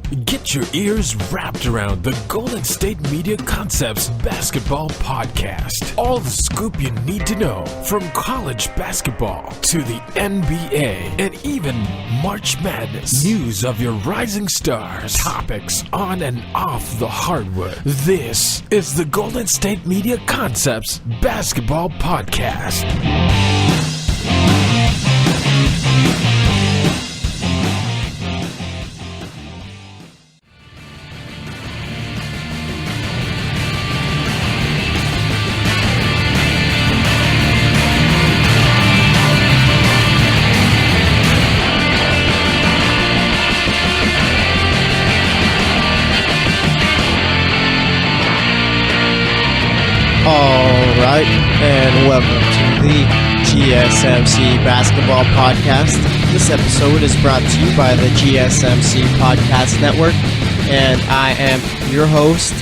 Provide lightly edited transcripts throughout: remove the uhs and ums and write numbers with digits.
Get your ears wrapped around the Golden State Media Concepts Basketball Podcast. All the scoop you need to know from college basketball to the NBA and even March Madness. News of your rising stars. Topics on and off the hardwood. This is the Golden State Media Concepts Basketball Podcast. Alright, and welcome to the GSMC Basketball Podcast. This episode is brought to you by the GSMC Podcast Network, and I am your host,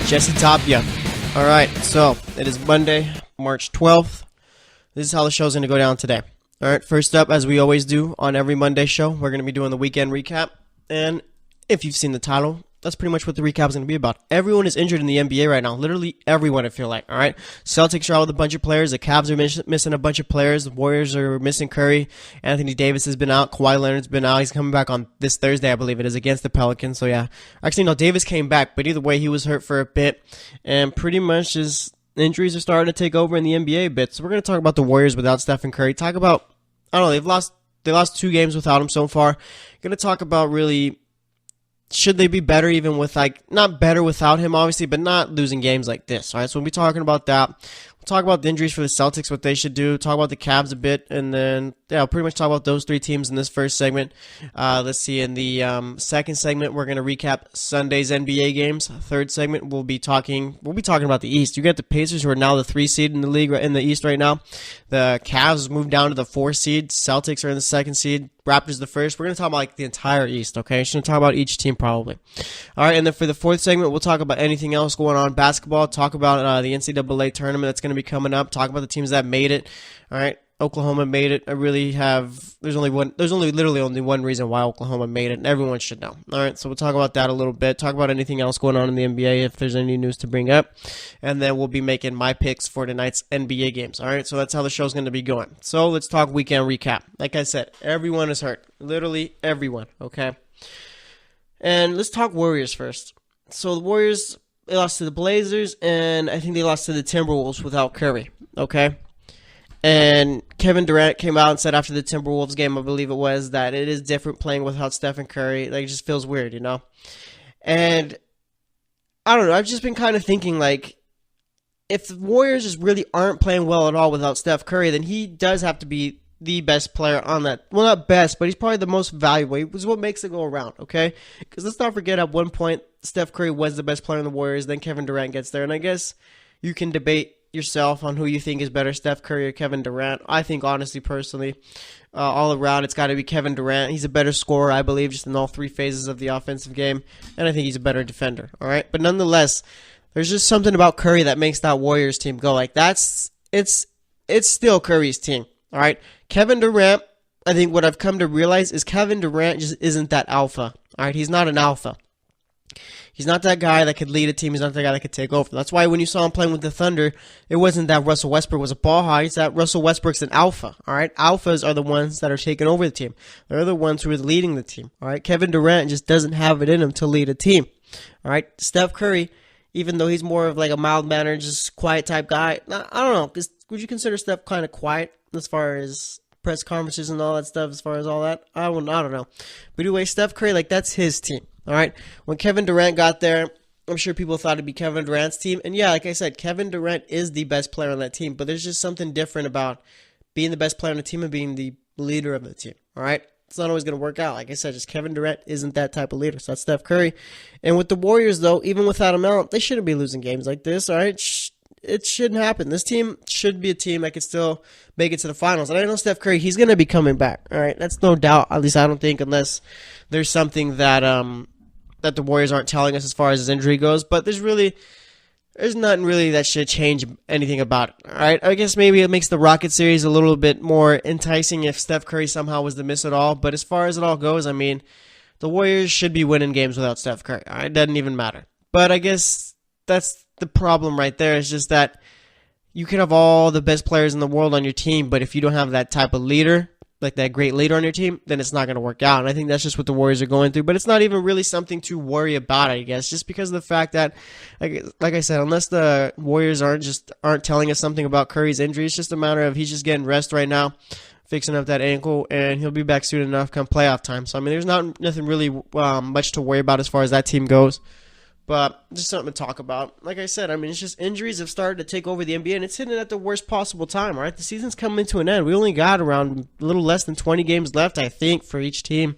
Jesse Tapia. Alright, so it is Monday, March 12th. This is how the show is going to go down today. Alright, first up, as we always do on every Monday show, we're going to be doing the weekend recap, and if you've seen the title, that's pretty much what the recap is going to be about. Everyone is injured in the NBA right now. Literally everyone, I feel like. All right. Celtics are out with a bunch of players. The Cavs are missing a bunch of players. The Warriors are missing Curry. Anthony Davis has been out. Kawhi Leonard's been out. He's coming back on this Thursday, I believe it is, against the Pelicans. So, yeah. Actually, no, Davis came back. But either way, he was hurt for a bit. And pretty much his injuries are starting to take over in the NBA a bit. So, we're going to talk about the Warriors without Stephen Curry. Talk about, I don't know, they lost 2 games without him so far. Going to talk about really, should they be better even with, not better without him, obviously, but not losing games like this, all right? So we'll be talking about that. We'll talk about the injuries for the Celtics, what they should do, talk about the Cavs a bit, and then, yeah, I'll pretty much talk about those 3 teams in this first segment. Let's see, in the second segment, we're going to recap Sunday's NBA games. Third segment, we'll be talking about the East. You got the Pacers, who are now the 3 seed in the league, in the East right now. The Cavs moved down to the 4 seed. Celtics are in the 2nd seed. Raptors the 1st. We're going to talk about the entire East, okay? Just going to talk about each team probably. All right, and then for the 4th segment, we'll talk about anything else going on in basketball, talk about the NCAA tournament that's going to be coming up, talk about the teams that made it, all right? Oklahoma made it. There's literally only one reason why Oklahoma made it, and everyone should know. All right, so we'll talk about that a little bit, talk about anything else going on in the NBA if there's any news to bring up, and then we'll be making my picks for tonight's NBA games. All right, so that's how the show's going to be going. So let's talk weekend recap. Like I said, everyone is hurt. Literally everyone, okay? And let's talk Warriors first. So the Warriors, they lost to the Blazers, and I think they lost to the Timberwolves without Curry, okay? And Kevin Durant came out and said after the Timberwolves game, I believe it was, that it is different playing without Stephen Curry. Like, it just feels weird, you know? And I don't know. I've just been kind of thinking, like, if the Warriors just really aren't playing well at all without Steph Curry, then he does have to be the best player on that. Well, not best, but he's probably the most valuable. It was what makes it go around, okay? Because let's not forget, at one point, Steph Curry was the best player in the Warriors. Then Kevin Durant gets there. And I guess you can debate yourself on who you think is better, Steph Curry or Kevin Durant. I think, honestly, personally, all around, it's got to be Kevin Durant. He's a better scorer, I believe, just in all 3 phases of the offensive game, and I think he's a better defender, all right? But nonetheless, there's just something about Curry that makes that Warriors team go. Like, it's still Curry's team, all right? Kevin Durant, I think what I've come to realize is Kevin Durant just isn't that alpha, all right? He's not an alpha. He's not that guy that could lead a team. He's not that guy that could take over. That's why when you saw him playing with the Thunder, it wasn't that Russell Westbrook was a ball hog. It's that Russell Westbrook's an alpha, all right? Alphas are the ones that are taking over the team. They're the ones who are leading the team, all right? Kevin Durant just doesn't have it in him to lead a team, all right? Steph Curry, even though he's more of like a mild-mannered, just quiet type guy, I don't know. Would you consider Steph kind of quiet as far as press conferences and all that stuff, as far as all that? I don't know. But anyway, Steph Curry, like, that's his team. All right, when Kevin Durant got there, I'm sure people thought it'd be Kevin Durant's team. And yeah, like I said, Kevin Durant is the best player on that team. But there's just something different about being the best player on the team and being the leader of the team. All right, it's not always going to work out. Like I said, just Kevin Durant isn't that type of leader. So that's Steph Curry. And with the Warriors, though, even without him out, they shouldn't be losing games like this. All right, it shouldn't happen. This team should be a team that could still make it to the finals. And I know Steph Curry, he's going to be coming back. All right, that's no doubt. At least I don't think, unless there's something that the Warriors aren't telling us as far as his injury goes, but there's nothing really that should change anything about it. All right, I guess maybe it makes the Rocket series a little bit more enticing if Steph Curry somehow was to miss it all. But as far as it all goes, I mean, the Warriors should be winning games without Steph Curry. All right? It doesn't even matter. But I guess that's the problem right there. It's just that you can have all the best players in the world on your team, but if you don't have that type of leader, like that great leader on your team, then it's not going to work out. And I think that's just what the Warriors are going through. But it's not even really something to worry about, I guess, just because of the fact that, like I said, unless the Warriors aren't telling us something about Curry's injury, it's just a matter of he's just getting rest right now, fixing up that ankle, and he'll be back soon enough come playoff time. So, I mean, there's nothing really much to worry about as far as that team goes. But just something to talk about. Like I said, I mean, it's just injuries have started to take over the NBA, and it's hitting at the worst possible time, all right? The season's coming to an end. We only got around a little less than 20 games left, I think, for each team.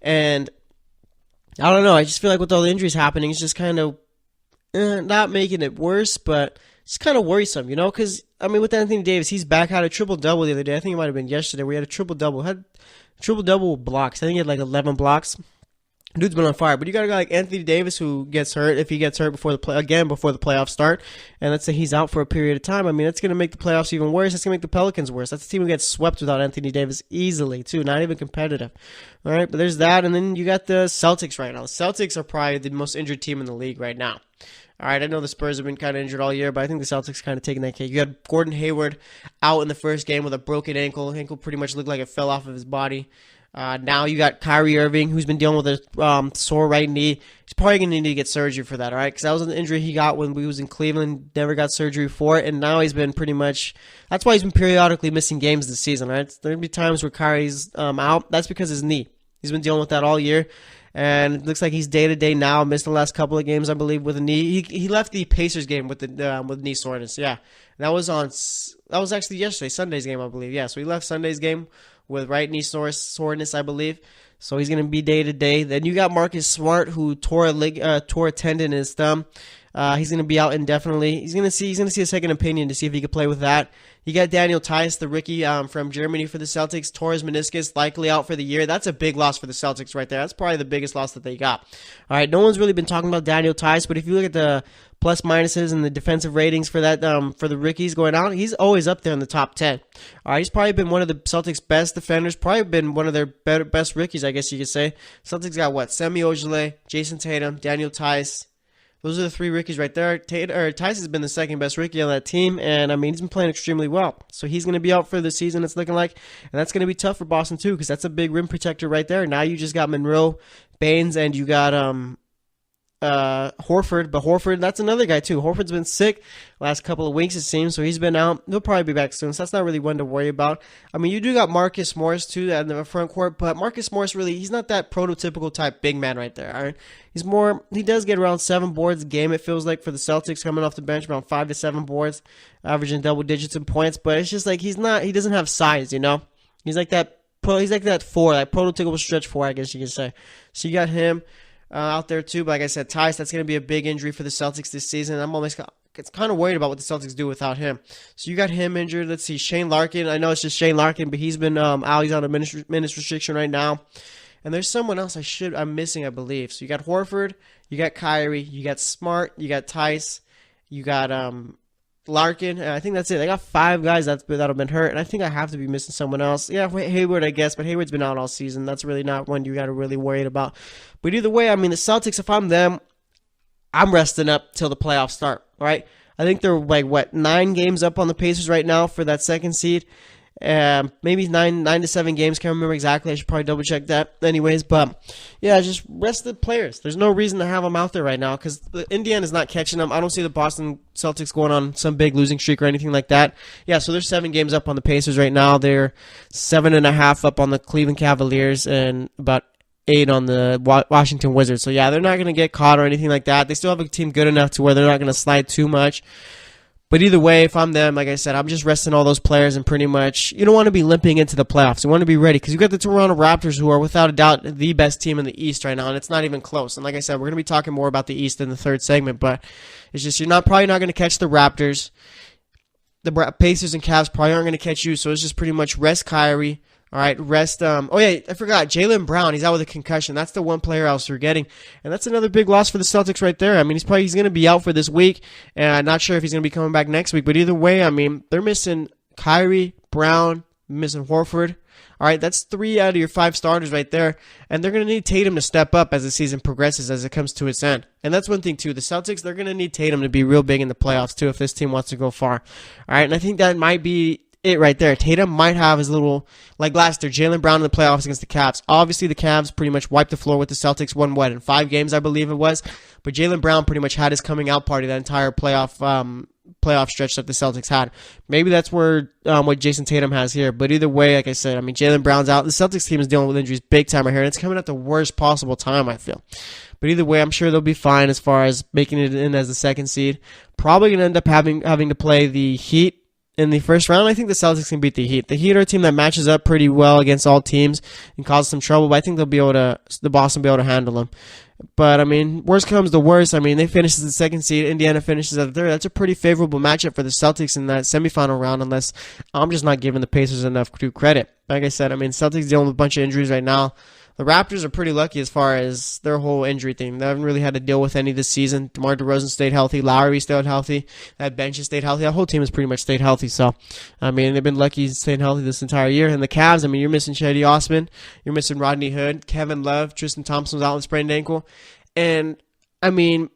And I don't know. I just feel like with all the injuries happening, it's just kind of not making it worse, but it's kind of worrisome, you know? Because, I mean, with Anthony Davis, he's back, had a triple-double the other day. I think it might have been yesterday. We had a triple-double. Had triple-double blocks. I think he had like 11 blocks. Dude's been on fire, but you got a guy like Anthony Davis who gets hurt. If he gets hurt before the playoffs start, and let's say he's out for a period of time, I mean, that's going to make the playoffs even worse. That's going to make the Pelicans worse. That's a team who gets swept without Anthony Davis easily, too. Not even competitive. All right, but there's that, and then you got the Celtics right now. The Celtics are probably the most injured team in the league right now. All right, I know the Spurs have been kind of injured all year, but I think the Celtics kind of taking that cake. You had Gordon Hayward out in the first game with a broken ankle. Ankle pretty much looked like it fell off of his body. Now you got Kyrie Irving, who's been dealing with a sore right knee. He's probably going to need to get surgery for that, all right? Because that was an injury he got when he was in Cleveland, never got surgery for it, and now he's been pretty much – that's why he's been periodically missing games this season, all right? There are going to be times where Kyrie's out. That's because of his knee. He's been dealing with that all year, and it looks like he's day-to-day now. Missed the last couple of games, I believe, with a knee. He left the Pacers game with knee soreness, yeah. And that was actually yesterday, Sunday's game, I believe. Yeah, so he left Sunday's game with right knee soreness, I believe. So he's going to be day-to-day. Then you got Marcus Smart, who tore a tendon in his thumb. He's going to be out indefinitely. He's going to see a second opinion to see if he could play with that. You got Daniel Theis, the rookie from Germany for the Celtics. Tore his meniscus, likely out for the year. That's a big loss for the Celtics right there. That's probably the biggest loss that they got. All right, no one's really been talking about Daniel Theis, but if you look at the plus minuses and the defensive ratings for that for the rookies going out, he's always up there in the top 10. All right, he's probably been one of the Celtics' best defenders, probably been one of their best rookies, I guess you could say. Celtics got what? Semi Ojeleye, Jason Tatum, Daniel Theis. Those are the three rookies right there. Theis has been the second best rookie on that team, and I mean, he's been playing extremely well. So he's going to be out for the season, it's looking like, and that's going to be tough for Boston too, because that's a big rim protector right there. Now you just got Monroe, Baines, and you got Horford, but Horford, that's another guy too. Horford's been sick last couple of weeks, it seems, so he's been out. He'll probably be back soon, so that's not really one to worry about. I mean, you do got Marcus Morris too in the front court, but Marcus Morris really, he's not that prototypical type big man right there. All right? He does get around 7 boards a game, it feels like, for the Celtics, coming off the bench, around 5 to 7 boards, averaging double digits in points, but it's just like he doesn't have size, you know? He's like that 4, like prototypical stretch 4, I guess you could say. So you got him out there too, but like I said, Theis, that's going to be a big injury for the Celtics this season. I'm kind of worried about what the Celtics do without him. So you got him injured. Let's see, Shane Larkin. I know it's just Shane Larkin, but he's been out. He's on a minutes restriction right now. And there's someone else I'm missing, I believe. So you got Horford, you got Kyrie, you got Smart, you got Theis, you got Larkin, and I think that's it. They got 5 guys that have been hurt, and I think I have to be missing someone else. Yeah, Hayward, I guess, but Hayward's been out all season. That's really not one you got to really worry about. But either way, I mean, the Celtics, if I'm them, I'm resting up till the playoffs start, right? I think they're 9 games up on the Pacers right now for that second seed. Maybe 9 to 7 games. Can't remember exactly. I should probably double check that. Anyways, but yeah, just rest the players. There's no reason to have them out there right now because Indiana's not catching them. I don't see the Boston Celtics going on some big losing streak or anything like that. Yeah, so they're 7 games up on the Pacers right now. They're 7.5 up on the Cleveland Cavaliers and about 8 on the Washington Wizards. So yeah, they're not going to get caught or anything like that. They still have a team good enough to where they're not going to slide too much. But either way, if I'm them, like I said, I'm just resting all those players and pretty much, you don't want to be limping into the playoffs. You want to be ready because you got the Toronto Raptors who are without a doubt the best team in the East right now, and it's not even close. And like I said, we're going to be talking more about the East in the third segment, but it's just you're probably not going to catch the Raptors. The Pacers and Cavs probably aren't going to catch you, so it's just pretty much rest Kyrie. All right, rest. Oh yeah, I forgot. Jaylen Brown, he's out with a concussion. That's the one player I was forgetting, and that's another big loss for the Celtics right there. I mean, he's going to be out for this week, and I'm not sure if he's going to be coming back next week. But either way, I mean, they're missing Kyrie, Brown, missing Horford. All right, that's 3 out of your 5 starters right there, and they're going to need Tatum to step up as the season progresses, as it comes to its end. And that's one thing, too. The Celtics, they're going to need Tatum to be real big in the playoffs, too, if this team wants to go far. All right, and I think that might be it right there. Tatum might have his little, like last year, Jaylen Brown in the playoffs against the Cavs. Obviously, the Cavs pretty much wiped the floor with the Celtics, won what, in 5 games, I believe it was. But Jaylen Brown pretty much had his coming out party that entire playoff stretch that the Celtics had. Maybe that's where what Jason Tatum has here. But either way, like I said, I mean, Jaylen Brown's out. The Celtics team is dealing with injuries big time right here, and it's coming at the worst possible time, I feel. But either way, I'm sure they'll be fine as far as making it in as the 2nd seed. Probably going to end up having to play the Heat in the first round. I think the Celtics can beat the Heat. The Heat are a team that matches up pretty well against all teams and causes some trouble, but I think the Boston will be able to handle them. But, I mean, worst comes to worst. I mean, they finish as the 2nd seed. Indiana finishes at the 3rd. That's a pretty favorable matchup for the Celtics in that semifinal round, unless I'm just not giving the Pacers enough credit. Like I said, I mean, Celtics dealing with a bunch of injuries right now. The Raptors are pretty lucky as far as their whole injury thing. They haven't really had to deal with any this season. DeMar DeRozan stayed healthy. Lowry stayed healthy. That bench has stayed healthy. That whole team has pretty much stayed healthy. So, I mean, they've been lucky staying healthy this entire year. And the Cavs, I mean, you're missing Cedi Osman. You're missing Rodney Hood. Kevin Love. Tristan Thompson's out with sprained ankle. And, I mean,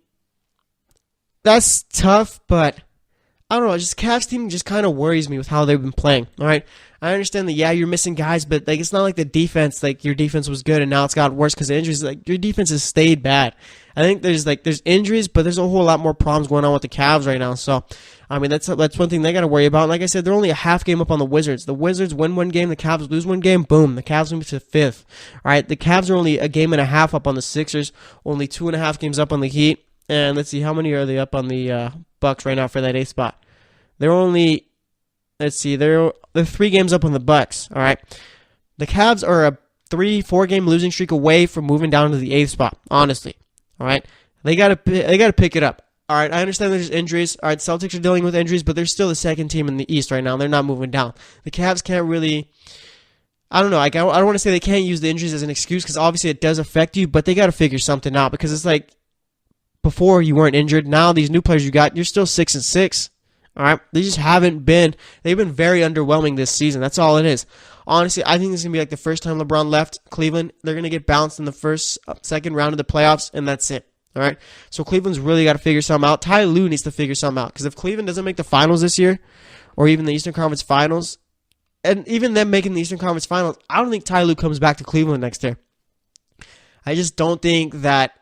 that's tough, but I don't know. Just Cavs team just kind of worries me with how they've been playing. All right, I understand that. Yeah, you're missing guys, but like it's not like the defense. Like your defense was good and now it's got worse because of injuries. Like your defense has stayed bad. I think there's injuries, but there's a whole lot more problems going on with the Cavs right now. So, I mean, that's one thing they got to worry about. And like I said, they're only a half game up on the Wizards. The Wizards win one game, the Cavs lose one game. Boom, the Cavs move to 5th. All right, the Cavs are only a game and a half up on the Sixers, only 2.5 games up on the Heat. And let's see, how many are they up on the Bucks right now for that 8th spot? They're only, let's see, they're 3 games up on the Bucks. All right, the Cavs are a 3-4 game losing streak away from moving down to the 8th spot. Honestly, all right, they gotta pick it up. All right, I understand there's injuries. All right, Celtics are dealing with injuries, but they're still the 2nd team in the East right now. They're not moving down. The Cavs can't really. I don't know. I don't want to say they can't use the injuries as an excuse because obviously it does affect you, but they got to figure something out because it's like before you weren't injured. Now these new players you got, you're still 6-6. All right, they just haven't been. They've been very underwhelming this season. That's all it is. Honestly, I think this is gonna be like the first time LeBron left Cleveland. They're gonna get bounced in the second round of the playoffs, and that's it. All right, so Cleveland's really got to figure something out. Ty Lue needs to figure something out because if Cleveland doesn't make the finals this year, or even the Eastern Conference Finals, and even them making the Eastern Conference Finals, I don't think Ty Lue comes back to Cleveland next year. I just don't think that.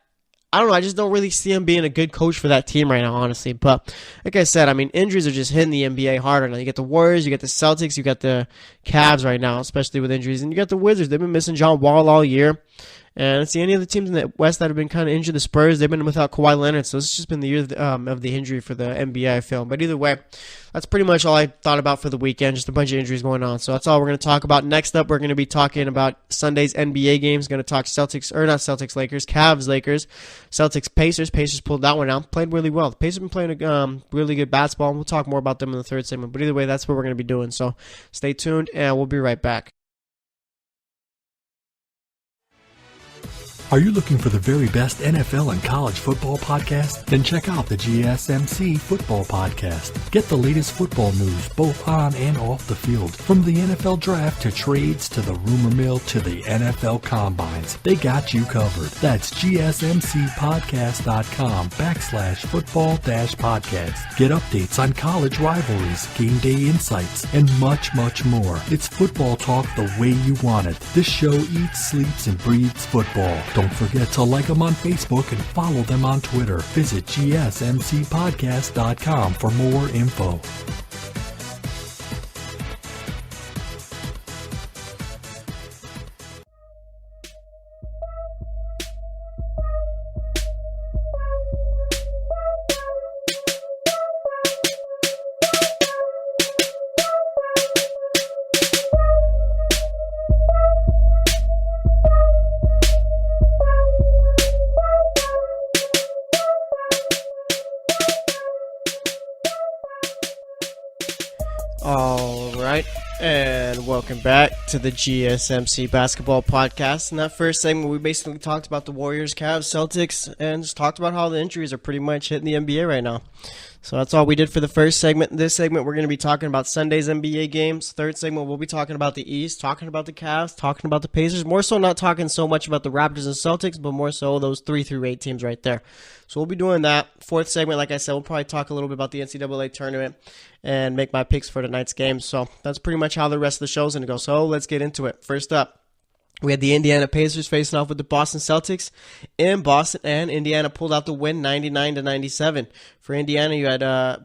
I don't know. I just don't really see him being a good coach for that team right now, honestly. But like I said, I mean, injuries are just hitting the NBA harder now. You get the Warriors, you get the Celtics, you got the Cavs right now, especially with injuries, and you got the Wizards. They've been missing John Wall all year. And let's see, any of the teams in the West that have been kind of injured, the Spurs, they've been without Kawhi Leonard. So it's just been the year of the injury for the NBA, I feel. But either way, that's pretty much all I thought about for the weekend. Just a bunch of injuries going on. So that's all we're going to talk about. Next up, we're going to be talking about Sunday's NBA games. Going to talk Lakers, Cavs, Lakers, Celtics, Pacers. Pacers pulled that one out. Played really well. The Pacers have been playing a really good basketball, and we'll talk more about them in the 3rd segment. But either way, that's what we're going to be doing. So stay tuned, and we'll be right back. Are you looking for the very best NFL and college football podcast? Then check out the GSMC Football Podcast. Get the latest football news both on and off the field. From the NFL Draft to trades to the rumor mill to the NFL Combines. They got you covered. That's GSMCpodcast.com/football-podcast. Get updates on college rivalries, game day insights, and much, much more. It's football talk the way you want it. This show eats, sleeps, and breathes football. Don't forget to like them on Facebook and follow them on Twitter. Visit GSMCpodcast.com for more info. All right, and welcome back. to the GSMC Basketball Podcast. In that first segment, we basically talked about the Warriors, Cavs, Celtics, and just talked about how the injuries are pretty much hitting the NBA right now. So that's all we did for the first segment. In this segment, we're going to be talking about Sunday's NBA games. Third segment, we'll be talking about the East, talking about the Cavs, talking about the Pacers. More so not talking so much about the Raptors and Celtics, but more so those 3 through 8 teams right there. So we'll be doing that. Fourth segment, like I said, we'll probably talk a little bit about the NCAA tournament and make my picks for tonight's game. So that's pretty much how the rest of the show is going to go. So let's get into it. First up, we had the Indiana Pacers facing off with the Boston Celtics in Boston, and Indiana pulled out the win 99-97. For Indiana, you had Bojan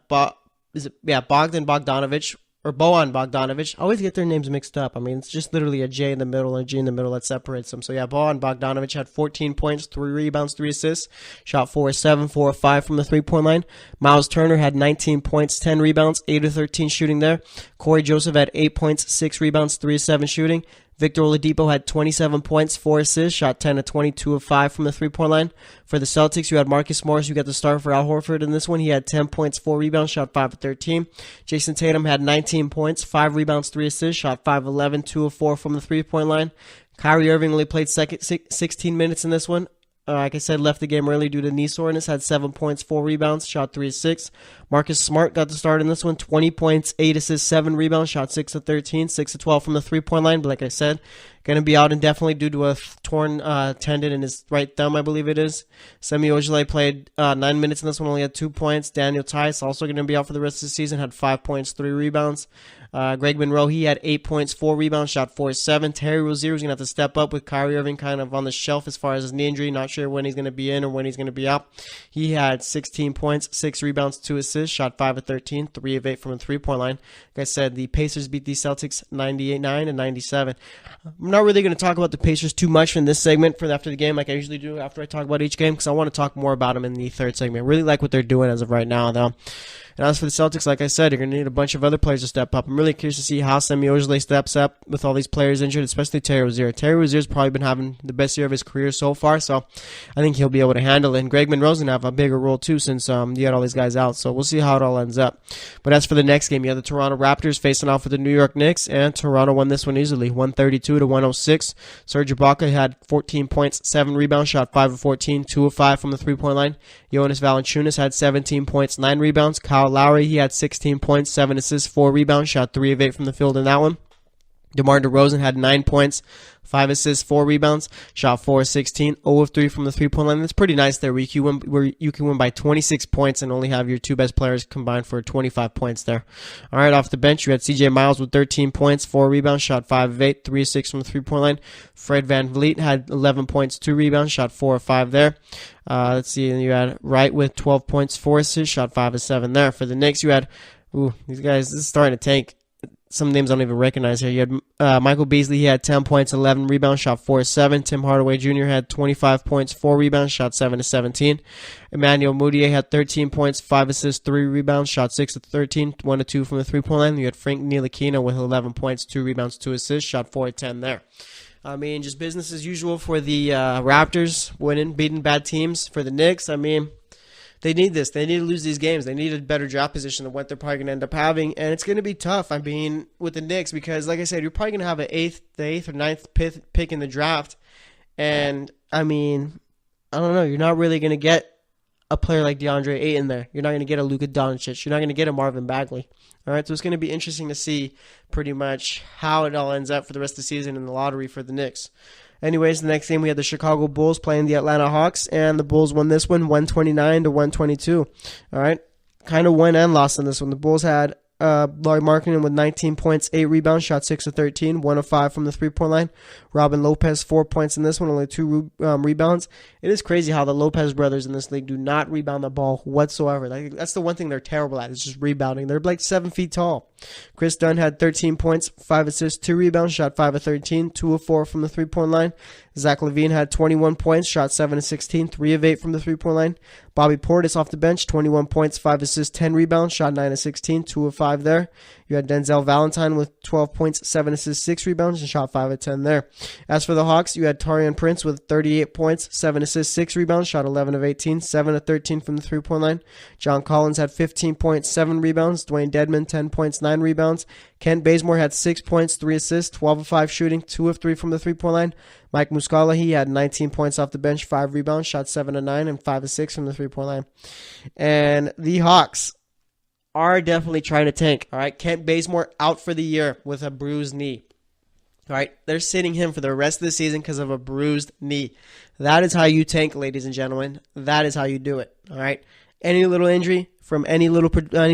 Bogdanovic. I always get their names mixed up. I mean, it's just literally a J in the middle and a G in the middle that separates them. So yeah, Bojan Bogdanovic had 14 points, 3 rebounds, 3 assists, shot 4 of 7, 4 of 5 from the three-point line. Miles Turner had 19 points, 10 rebounds, 8 of 13 shooting there. Corey Joseph had 8 points, 6 rebounds, 3 of 7 shooting. Victor Oladipo had 27 points, 4 assists, shot 10 of 22 of 5 from the three-point line. For the Celtics, you had Marcus Morris, who got the start for Al Horford in this one. He had 10 points, 4 rebounds, shot 5 of 13. Jason Tatum had 19 points, 5 rebounds, 3 assists, shot 5 of 11, 2 of 4 from the three-point line. Kyrie Irving only played 16 minutes in this one. Like I said, left the game early due to knee soreness, had 7 points, 4 rebounds, shot 3 of 6. Marcus Smart got the start in this one, 20 points, 8 assists, 7 rebounds, shot 6 of 13, 6 of 12 from the three-point line. But like I said, going to be out indefinitely due to a torn tendon in his right thumb, I believe it is. Semi Ojeleye played 9 minutes in this one, only had 2 points. Daniel Tice also going to be out for the rest of the season, had 5 points, 3 rebounds. Greg Monroe, he had 8 points, 4 rebounds, shot 4 of 7. Terry Rozier is going to have to step up with Kyrie Irving kind of on the shelf as far as his knee injury. Not sure when he's going to be in or when he's going to be out. He had 16 points, 6 rebounds, 2 assists, shot 5 of 13, 3 of 8 from the three-point line. Like I said, the Pacers beat the Celtics 98-9 and 97. I'm not really going to talk about the Pacers too much in this segment for after the game like I usually do after I talk about each game because I want to talk more about them in the third segment. I really like what they're doing as of right now, though. And as for the Celtics, like I said, you're going to need a bunch of other players to step up. I'm really curious to see how Semi Ojeleye steps up with all these players injured, especially Terry Rozier. Terry Rozier's probably been having the best year of his career so far, so I think he'll be able to handle it. And Greg Monroe's going to have a bigger role too since you got all these guys out, so we'll see how it all ends up. But as for the next game, you have the Toronto Raptors facing off with the New York Knicks, and Toronto won this one easily, 132-106. Serge Ibaka had 14 points, 7 rebounds, shot 5 of 14, 2 of 5 from the three-point line. Jonas Valanciunas had 17 points, 9 rebounds. Kyle Lowry, he had 16 points, 7 assists, 4 rebounds, shot 3 of 8 from the field in that one. DeMar DeRozan had 9 points, 5 assists, 4 rebounds, shot 4 of 16, 0 of 3 from the three-point line. That's pretty nice there, where you can win by 26 points and only have your 2 best players combined for 25 points there. All right, off the bench, you had CJ Miles with 13 points, 4 rebounds, shot 5 of 8, 3 of 6 from the three-point line. Fred VanVleet had 11 points, 2 rebounds, shot 4 of 5 there. Let's see, and you had Wright with 12 points, 4 assists, shot 5 of 7 there. For the Knicks, you had, these guys, this is starting to tank. Some names I don't even recognize here. You had Michael Beasley, he had 10 points, 11 rebounds, shot 4 of 7. Tim Hardaway Jr. had 25 points, 4 rebounds, shot 7 of 17. Emmanuel Mudiay had 13 points, 5 assists, 3 rebounds, shot 6 of 13, 1 of 2 from the three-point line. You had Frank Ntilikina with 11 points, 2 rebounds, 2 assists, shot 4 of 10 there. I mean, just business as usual for the Raptors, beating bad teams. For the Knicks, I mean, they need this. They need to lose these games. They need a better draft position than what they're probably going to end up having. And it's going to be tough, I mean, with the Knicks because, like I said, you're probably going to have the eighth or ninth pick in the draft. And, I mean, I don't know. You're not really going to get a player like DeAndre Ayton there. You're not going to get a Luka Doncic. You're not going to get a Marvin Bagley. All right, so it's going to be interesting to see pretty much how it all ends up for the rest of the season in the lottery for the Knicks. Anyways, the next game we had the Chicago Bulls playing the Atlanta Hawks, and the Bulls won this one 129-122. All right, kind of won and lost in this one. The Bulls had Lauri Markkanen with 19 points, 8 rebounds, shot 6 of 13, 1 of 5 from the three-point line. Robin Lopez, 4 points in this one, only 2 rebounds. It is crazy how the Lopez brothers in this league do not rebound the ball whatsoever. Like, that's the one thing they're terrible at, is just rebounding. They're like 7 feet tall. Chris Dunn had 13 points, 5 assists, 2 rebounds, shot 5 of 13, 2 of 4 from the three-point line. Zach LaVine had 21 points, shot 7 of 16, 3 of 8 from the three-point line. Bobby Portis off the bench, 21 points, 5 assists, 10 rebounds, shot 9 of 16, 2 of 5 5 there. You had Denzel Valentine with 12 points, 7 assists, 6 rebounds, and shot 5 of 10 there. As for the Hawks, you had Taurean Prince with 38 points, 7 assists, 6 rebounds, shot 11 of 18, 7 of 13 from the three-point line. John Collins had 15 points, 7 rebounds. Dwayne Dedmon, 10 points, 9 rebounds. Kent Bazemore had 6 points, 3 assists, 12 of 5 shooting, 2 of 3 from the three-point line. Mike Muscala, he had 19 points off the bench, 5 rebounds, shot 7 of 9, and 5 of 6 from the three-point line. And the Hawks are definitely trying to tank. All right, Kent Bazemore out for the year with a bruised knee. All right, they're sitting him for the rest of the season because of a bruised knee. That is how you tank, ladies and gentlemen. That is how you do it. All right, any little injury from any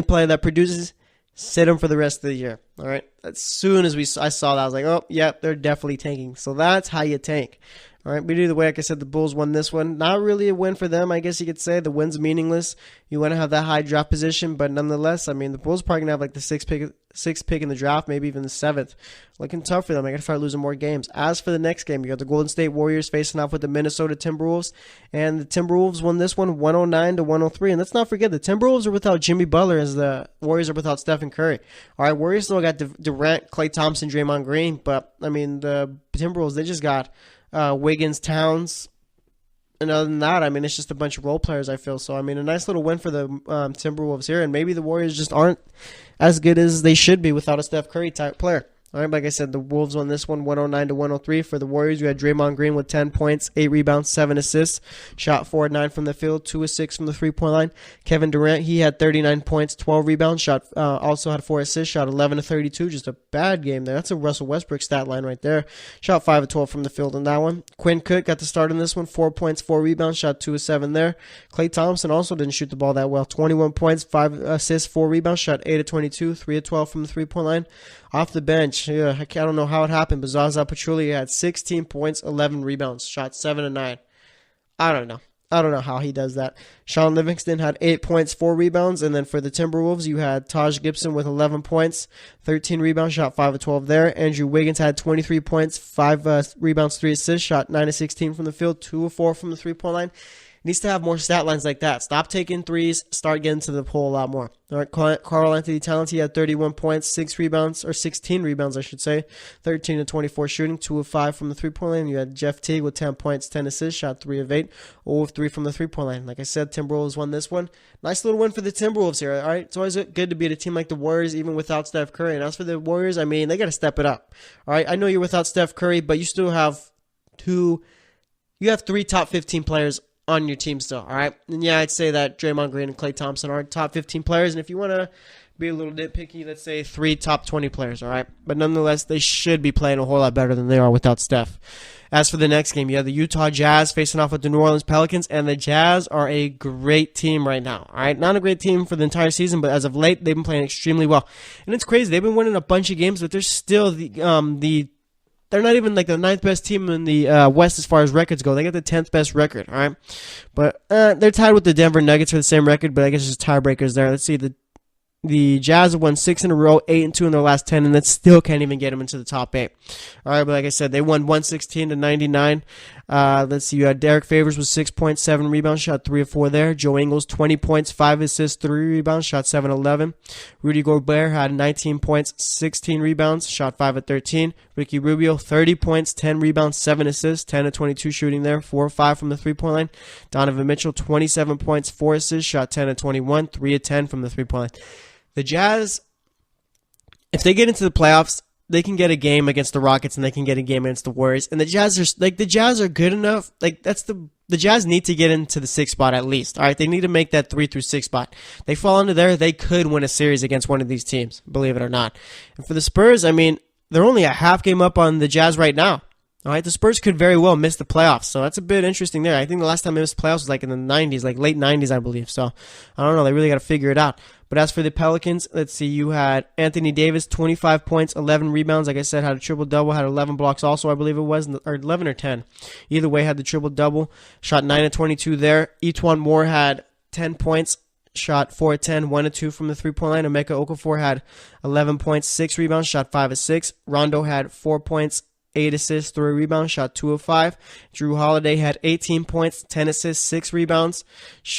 player that produces, sit him for the rest of the year. All right, as soon as I saw that, I was like, oh, yep, they're definitely tanking. So that's how you tank. All right, but either way, like I said, the Bulls won this one. Not really a win for them, I guess you could say. The win's meaningless. You want to have that high draft position, but nonetheless, I mean, the Bulls probably going to have like the sixth pick in the draft, maybe even the 7th. Looking tough for them. I got to start losing more games. As for the next game, you got the Golden State Warriors facing off with the Minnesota Timberwolves, and the Timberwolves won this one 109-103. And let's not forget, the Timberwolves are without Jimmy Butler as the Warriors are without Stephen Curry. All right, Warriors still got Durant, Klay Thompson, Draymond Green, but, I mean, the Timberwolves, they just got Wiggins, Towns, and other than that, I mean, it's just a bunch of role players, I feel. So, I mean, a nice little win for the Timberwolves here, and maybe the Warriors just aren't as good as they should be without a Steph Curry type player. All right, like I said, the Wolves won this one 109-103. For the Warriors, you had Draymond Green with 10 points, 8 rebounds, 7 assists, shot 4 of 9 from the field, 2 of 6 from the three-point line. Kevin Durant, he had 39 points, 12 rebounds, also had 4 assists, shot 11 of 32. Just a bad game there. That's a Russell Westbrook stat line right there. Shot 5 of 12 from the field in that one. Quinn Cook got the start in this one, 4 points, 4 rebounds, shot 2 of 7 there. Klay Thompson also didn't shoot the ball that well. 21 points, 5 assists, 4 rebounds, shot 8 of 22, 3 of 12 from the three-point line. Off the bench, I don't know how it happened, but Zaza Pachulia had 16 points, 11 rebounds, shot 7 of 9. I don't know how he does that. Sean Livingston had 8 points, 4 rebounds, and then for the Timberwolves, you had Taj Gibson with 11 points, 13 rebounds, shot 5 of 12 there. Andrew Wiggins had 23 points, 5 rebounds, 3 assists, shot 9 of 16 from the field, 2 of 4 from the three-point line. Needs to have more stat lines like that. Stop taking threes. Start getting to the hole a lot more. All right, Carl Anthony Towns, he had 31 points, 16 rebounds, I should say. 13 of 24 shooting, 2 of 5 from the three-point line. You had Jeff Teague with 10 points, 10 assists, shot 3 of 8, 0 of 3 from the three-point line. Like I said, Timberwolves won this one. Nice little win for the Timberwolves here. All right, it's always good to beat a team like the Warriors, even without Steph Curry. And as for the Warriors, I mean, they got to step it up. All right, I know you're without Steph Curry, but you still have 3 top 15 players on your team still, all right? And yeah, I'd say that Draymond Green and Klay Thompson are top 15 players, and if you want to be a little nitpicky, let's say 3 top 20 players, all right? But nonetheless, they should be playing a whole lot better than they are without Steph. As for the next game, you have the Utah Jazz facing off with the New Orleans Pelicans, and the Jazz are a great team right now, all right? Not a great team for the entire season, but as of late, they've been playing extremely well. And it's crazy. They've been winning a bunch of games, but they're still they're not even like the 9th best team in the West as far as records go. They got the 10th best record, all right? But they're tied with the Denver Nuggets for the same record, but I guess it's just tiebreakers there. Let's see, the Jazz have won 6 in a row, 8-2 in their last 10, and that still can't even get them into the top 8. All right, but like I said, they won 116-99. Let's see, you had Derek Favors with 6 points, 7 rebounds, shot 3 of 4 there. Joe Ingles, 20 points, 5 assists, 3 rebounds, shot 7 of 11. Rudy Gobert had 19 points, 16 rebounds, shot 5 of 13. Ricky Rubio, 30 points, 10 rebounds, 7 assists, 10 of 22 shooting there, 4 of 5 from the three-point line. Donovan Mitchell, 27 points, 4 assists, shot 10 of 21, 3 of 10 from the three-point line. The Jazz, if they get into the playoffs, they can get a game against the Rockets and they can get a game against the Warriors. And the Jazz are good enough. Like the Jazz need to get into the 6th spot at least. All right, they need to make that 3 through 6 spot. They fall into there, they could win a series against one of these teams, believe it or not. And for the Spurs, I mean, they're only a half game up on the Jazz right now. All right, the Spurs could very well miss the playoffs, so that's a bit interesting there. I think the last time they missed the playoffs was like in the 90s, like late 90s, I believe. So I don't know, they really got to figure it out. But as for the Pelicans, let's see, you had Anthony Davis, 25 points, 11 rebounds. Like I said, had a triple-double, had 11 blocks also, I believe it was, or 11 or 10. Either way, had the triple-double, shot 9 of 22 there. Etuan Moore had 10 points, shot 4 of 10, 1 of 2 from the three-point line. Emeka Okafor had 11 points, 6 rebounds, shot 5 of 6. Rondo had 4 points, 8 assists, 3 rebounds, shot 2 of 5. Drew Holiday had 18 points, 10 assists, 6 rebounds. He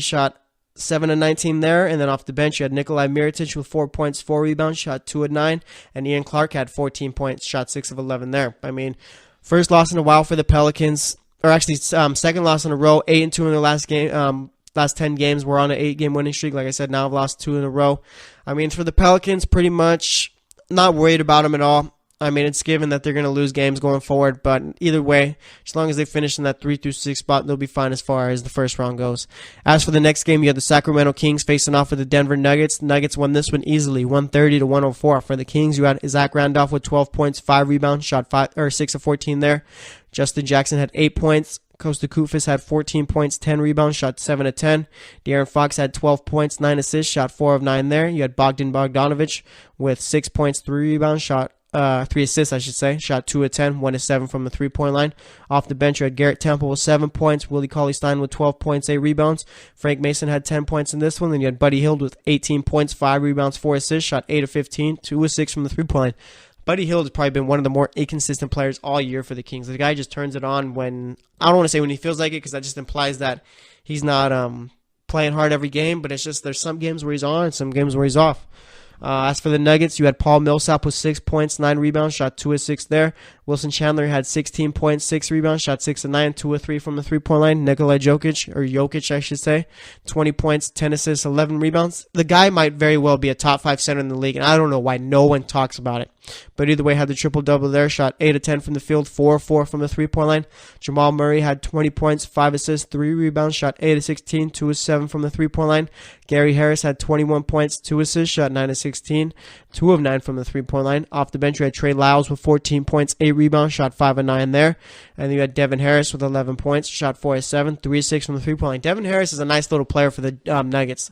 shot 7 of 19 there. And then off the bench, you had Nikolai Mirotic with 4 points, 4 rebounds, shot 2 of 9. And Ian Clark had 14 points, shot 6 of 11 there. I mean, first loss in a while for the Pelicans, or actually second loss in a row, 8-2 in their last game. Last 10 games, we're on an 8-game winning streak. Like I said, now I've lost 2 in a row. I mean, for the Pelicans, pretty much not worried about them at all. I mean, it's given that they're going to lose games going forward, but either way, as long as they finish in that 3-6 spot, they'll be fine as far as the first round goes. As for the next game, you have the Sacramento Kings facing off with the Denver Nuggets. Nuggets won this one easily, 130-104. For the Kings, you had Zach Randolph with 12 points, 5 rebounds, shot 6 of 14 there. Justin Jackson had 8 points. Kosta Koufis had 14 points, 10 rebounds, shot 7 of 10. De'Aaron Fox had 12 points, 9 assists, shot 4 of 9 there. You had Bogdan Bogdanovic with 6 points, 3 rebounds, 3 assists, I should say. Shot 2 of 10, 1 of 7 from the 3-point line. Off the bench, you had Garrett Temple with 7 points, Willie Cauley-Stein with 12 points, 8 rebounds. Frank Mason had 10 points in this one. Then you had Buddy Hield with 18 points, 5 rebounds, 4 assists, shot 8 of 15, 2 of 6 from the 3-point line. Buddy Hield has probably been one of the more inconsistent players all year for the Kings. The guy just turns it on when, I don't want to say when he feels like it, because that just implies that he's not playing hard every game, but it's just there's some games where he's on and some games where he's off. As for the Nuggets, you had Paul Millsap with 6 points, 9 rebounds, shot 2 of 6 there. Wilson Chandler had 16 points, 6 rebounds, shot 6 of 9, 2 of 3 from the 3-point line. Nikola Jokic, I should say, 20 points, 10 assists, 11 rebounds. The guy might very well be a top 5 center in the league, and I don't know why no one talks about it. But either way, had the triple-double there, shot 8 of 10 from the field, 4 of 4 from the 3-point line. Jamal Murray had 20 points, 5 assists, 3 rebounds, shot 8 of 16, 2 of 7 from the 3-point line. Gary Harris had 21 points, 2 assists, shot 9 of 16, 2 of 9 from the 3-point line. Off the bench, you had Trey Lyles with 14 points, 8 rebounds, shot 5 of 9 there. And then you had Devin Harris with 11 points, shot 4 of 7, 3 of 6 from the 3-point line. Devin Harris is a nice little player for the Nuggets.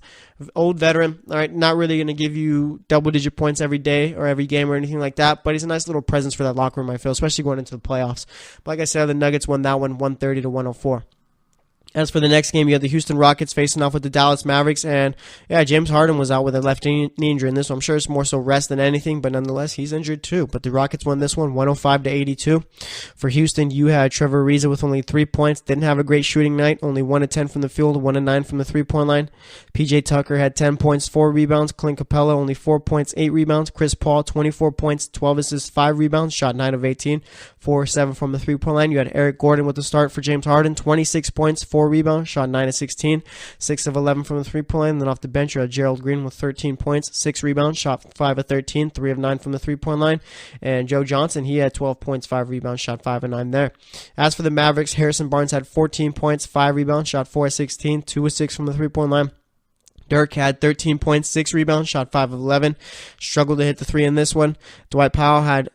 Old veteran, all right, not really going to give you double-digit points every day or every game or anything like that, but he's a nice little presence for that locker room, I feel, especially going into the playoffs. But like I said, the Nuggets won that one 130-104. As for the next game, you had the Houston Rockets facing off with the Dallas Mavericks, and yeah, James Harden was out with a left knee injury in this one. I'm sure it's more so rest than anything, but nonetheless, he's injured too. But the Rockets won this one 105-82. For Houston, you had Trevor Ariza with only 3 points, didn't have a great shooting night, only 1 of 10 from the field, 1 of 9 from the 3-point line. PJ Tucker had 10 points, 4 rebounds. Clint Capella only 4 points, 8 rebounds. Chris Paul 24 points, 12 assists, 5 rebounds, shot 9 of 18, 4 of 7 from the 3-point line. You had Eric Gordon with the start for James Harden, 26 points, 4 rebounds, shot 9 of 16, 6 of 11 from the 3-point line. Then off the bench, you had Gerald Green with 13 points, 6 rebounds, shot 5 of 13, 3 of 9 from the 3-point line. And Joe Johnson, he had 12 points, 5 rebounds, shot 5 of 9 there. As for the Mavericks, Harrison Barnes had 14 points, 5 rebounds, shot 4 of 16, 2 of 6 from the 3-point line. Dirk had 13 points, 6 rebounds, shot 5 of 11. Struggled to hit the 3 in this one. Dwight Powell had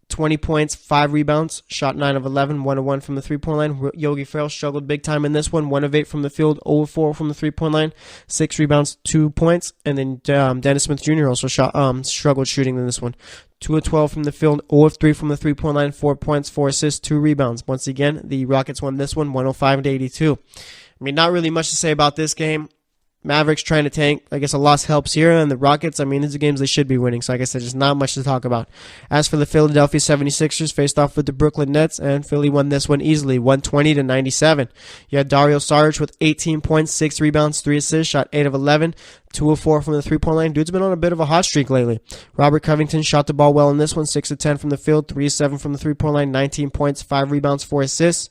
20 points, 5 rebounds, shot 9 of 11, 1 of 1 from the 3-point line. Yogi Ferrell struggled big time in this one, 1 of 8 from the field, 0 of 4 from the 3-point line, 6 rebounds, 2 points. And then Dennis Smith Jr. also struggled shooting in this one. 2 of 12 from the field, 0 of 3 from the 3-point line, 4 points, 4 assists, 2 rebounds. Once again, the Rockets won this one 105-82. I mean, not really much to say about this game. Mavericks trying to tank. I guess a loss helps here. And the Rockets, I mean, these are games they should be winning. So like I said, just not much to talk about. As for the Philadelphia 76ers, faced off with the Brooklyn Nets, and Philly won this one easily, 120-97. You had Dario Saric with 18 points, 6 rebounds, 3 assists, shot 8 of 11, 2 of 4 from the 3-point line. Dude's been on a bit of a hot streak lately. Robert Covington shot the ball well in this one, 6 of 10 from the field, 3 of 7 from the 3-point line, 19 points, 5 rebounds, 4 assists.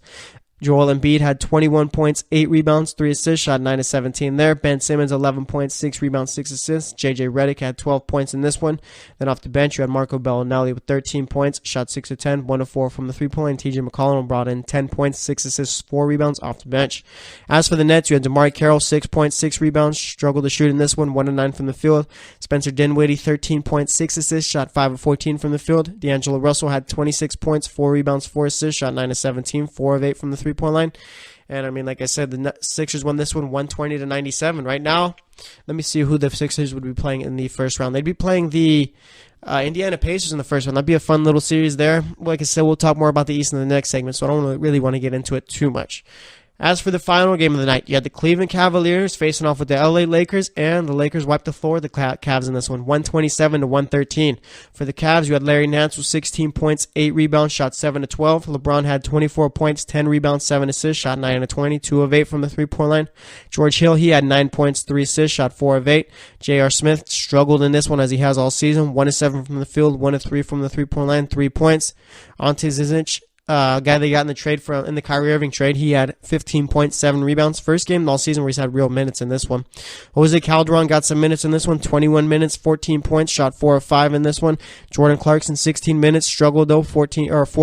Joel Embiid had 21 points, 8 rebounds, 3 assists, shot 9 of 17 there. Ben Simmons, 11 points, 6 rebounds, 6 assists. JJ Redick had 12 points in this one. Then off the bench, you had Marco Bellinelli with 13 points, shot 6 of 10, 1 of 4 from the 3-point line. TJ McCollum brought in 10 points, 6 assists, 4 rebounds off the bench. As for the Nets, you had DeMar Carroll, 6 points, 6 rebounds, struggled to shoot in this one, 1 of 9 from the field. Spencer Dinwiddie, 13 points, 6 assists, shot 5 of 14 from the field. D'Angelo Russell had 26 points, 4 rebounds, 4 assists, shot 9 of 17, 4 of 8 from the 3-point line. And I mean, like I said, the Sixers won this one 120-97. Right now, let me see who the Sixers would be playing in the first round. They'd be playing the Indiana Pacers in the first round. That'd be a fun little series there. Like I said, we'll talk more about the East in the next segment, so I don't really want to get into it too much. As for the final game of the night, you had the Cleveland Cavaliers facing off with the LA Lakers, and the Lakers wiped the floor with the Cavs in this one, 127-113. For the Cavs, you had Larry Nance with 16 points, 8 rebounds, shot 7 of 12. LeBron had 24 points, 10 rebounds, 7 assists, shot 9 of 20, 2 of 8 from the three-point line. George Hill, he had 9 points, 3 assists, shot 4 of 8. J.R. Smith struggled in this one as he has all season, 1 of 7 from the field, 1 of 3 from the three-point line, 3 points. Ante Zizic, guy they got in the trade in the Kyrie Irving trade, he had 15.7 rebounds. First game all season where he's had real minutes in this one. Jose Calderon got some minutes in this one, 21 minutes, 14 points, shot 4 of 5 in this one. Jordan Clarkson, 16 minutes, struggled though, 4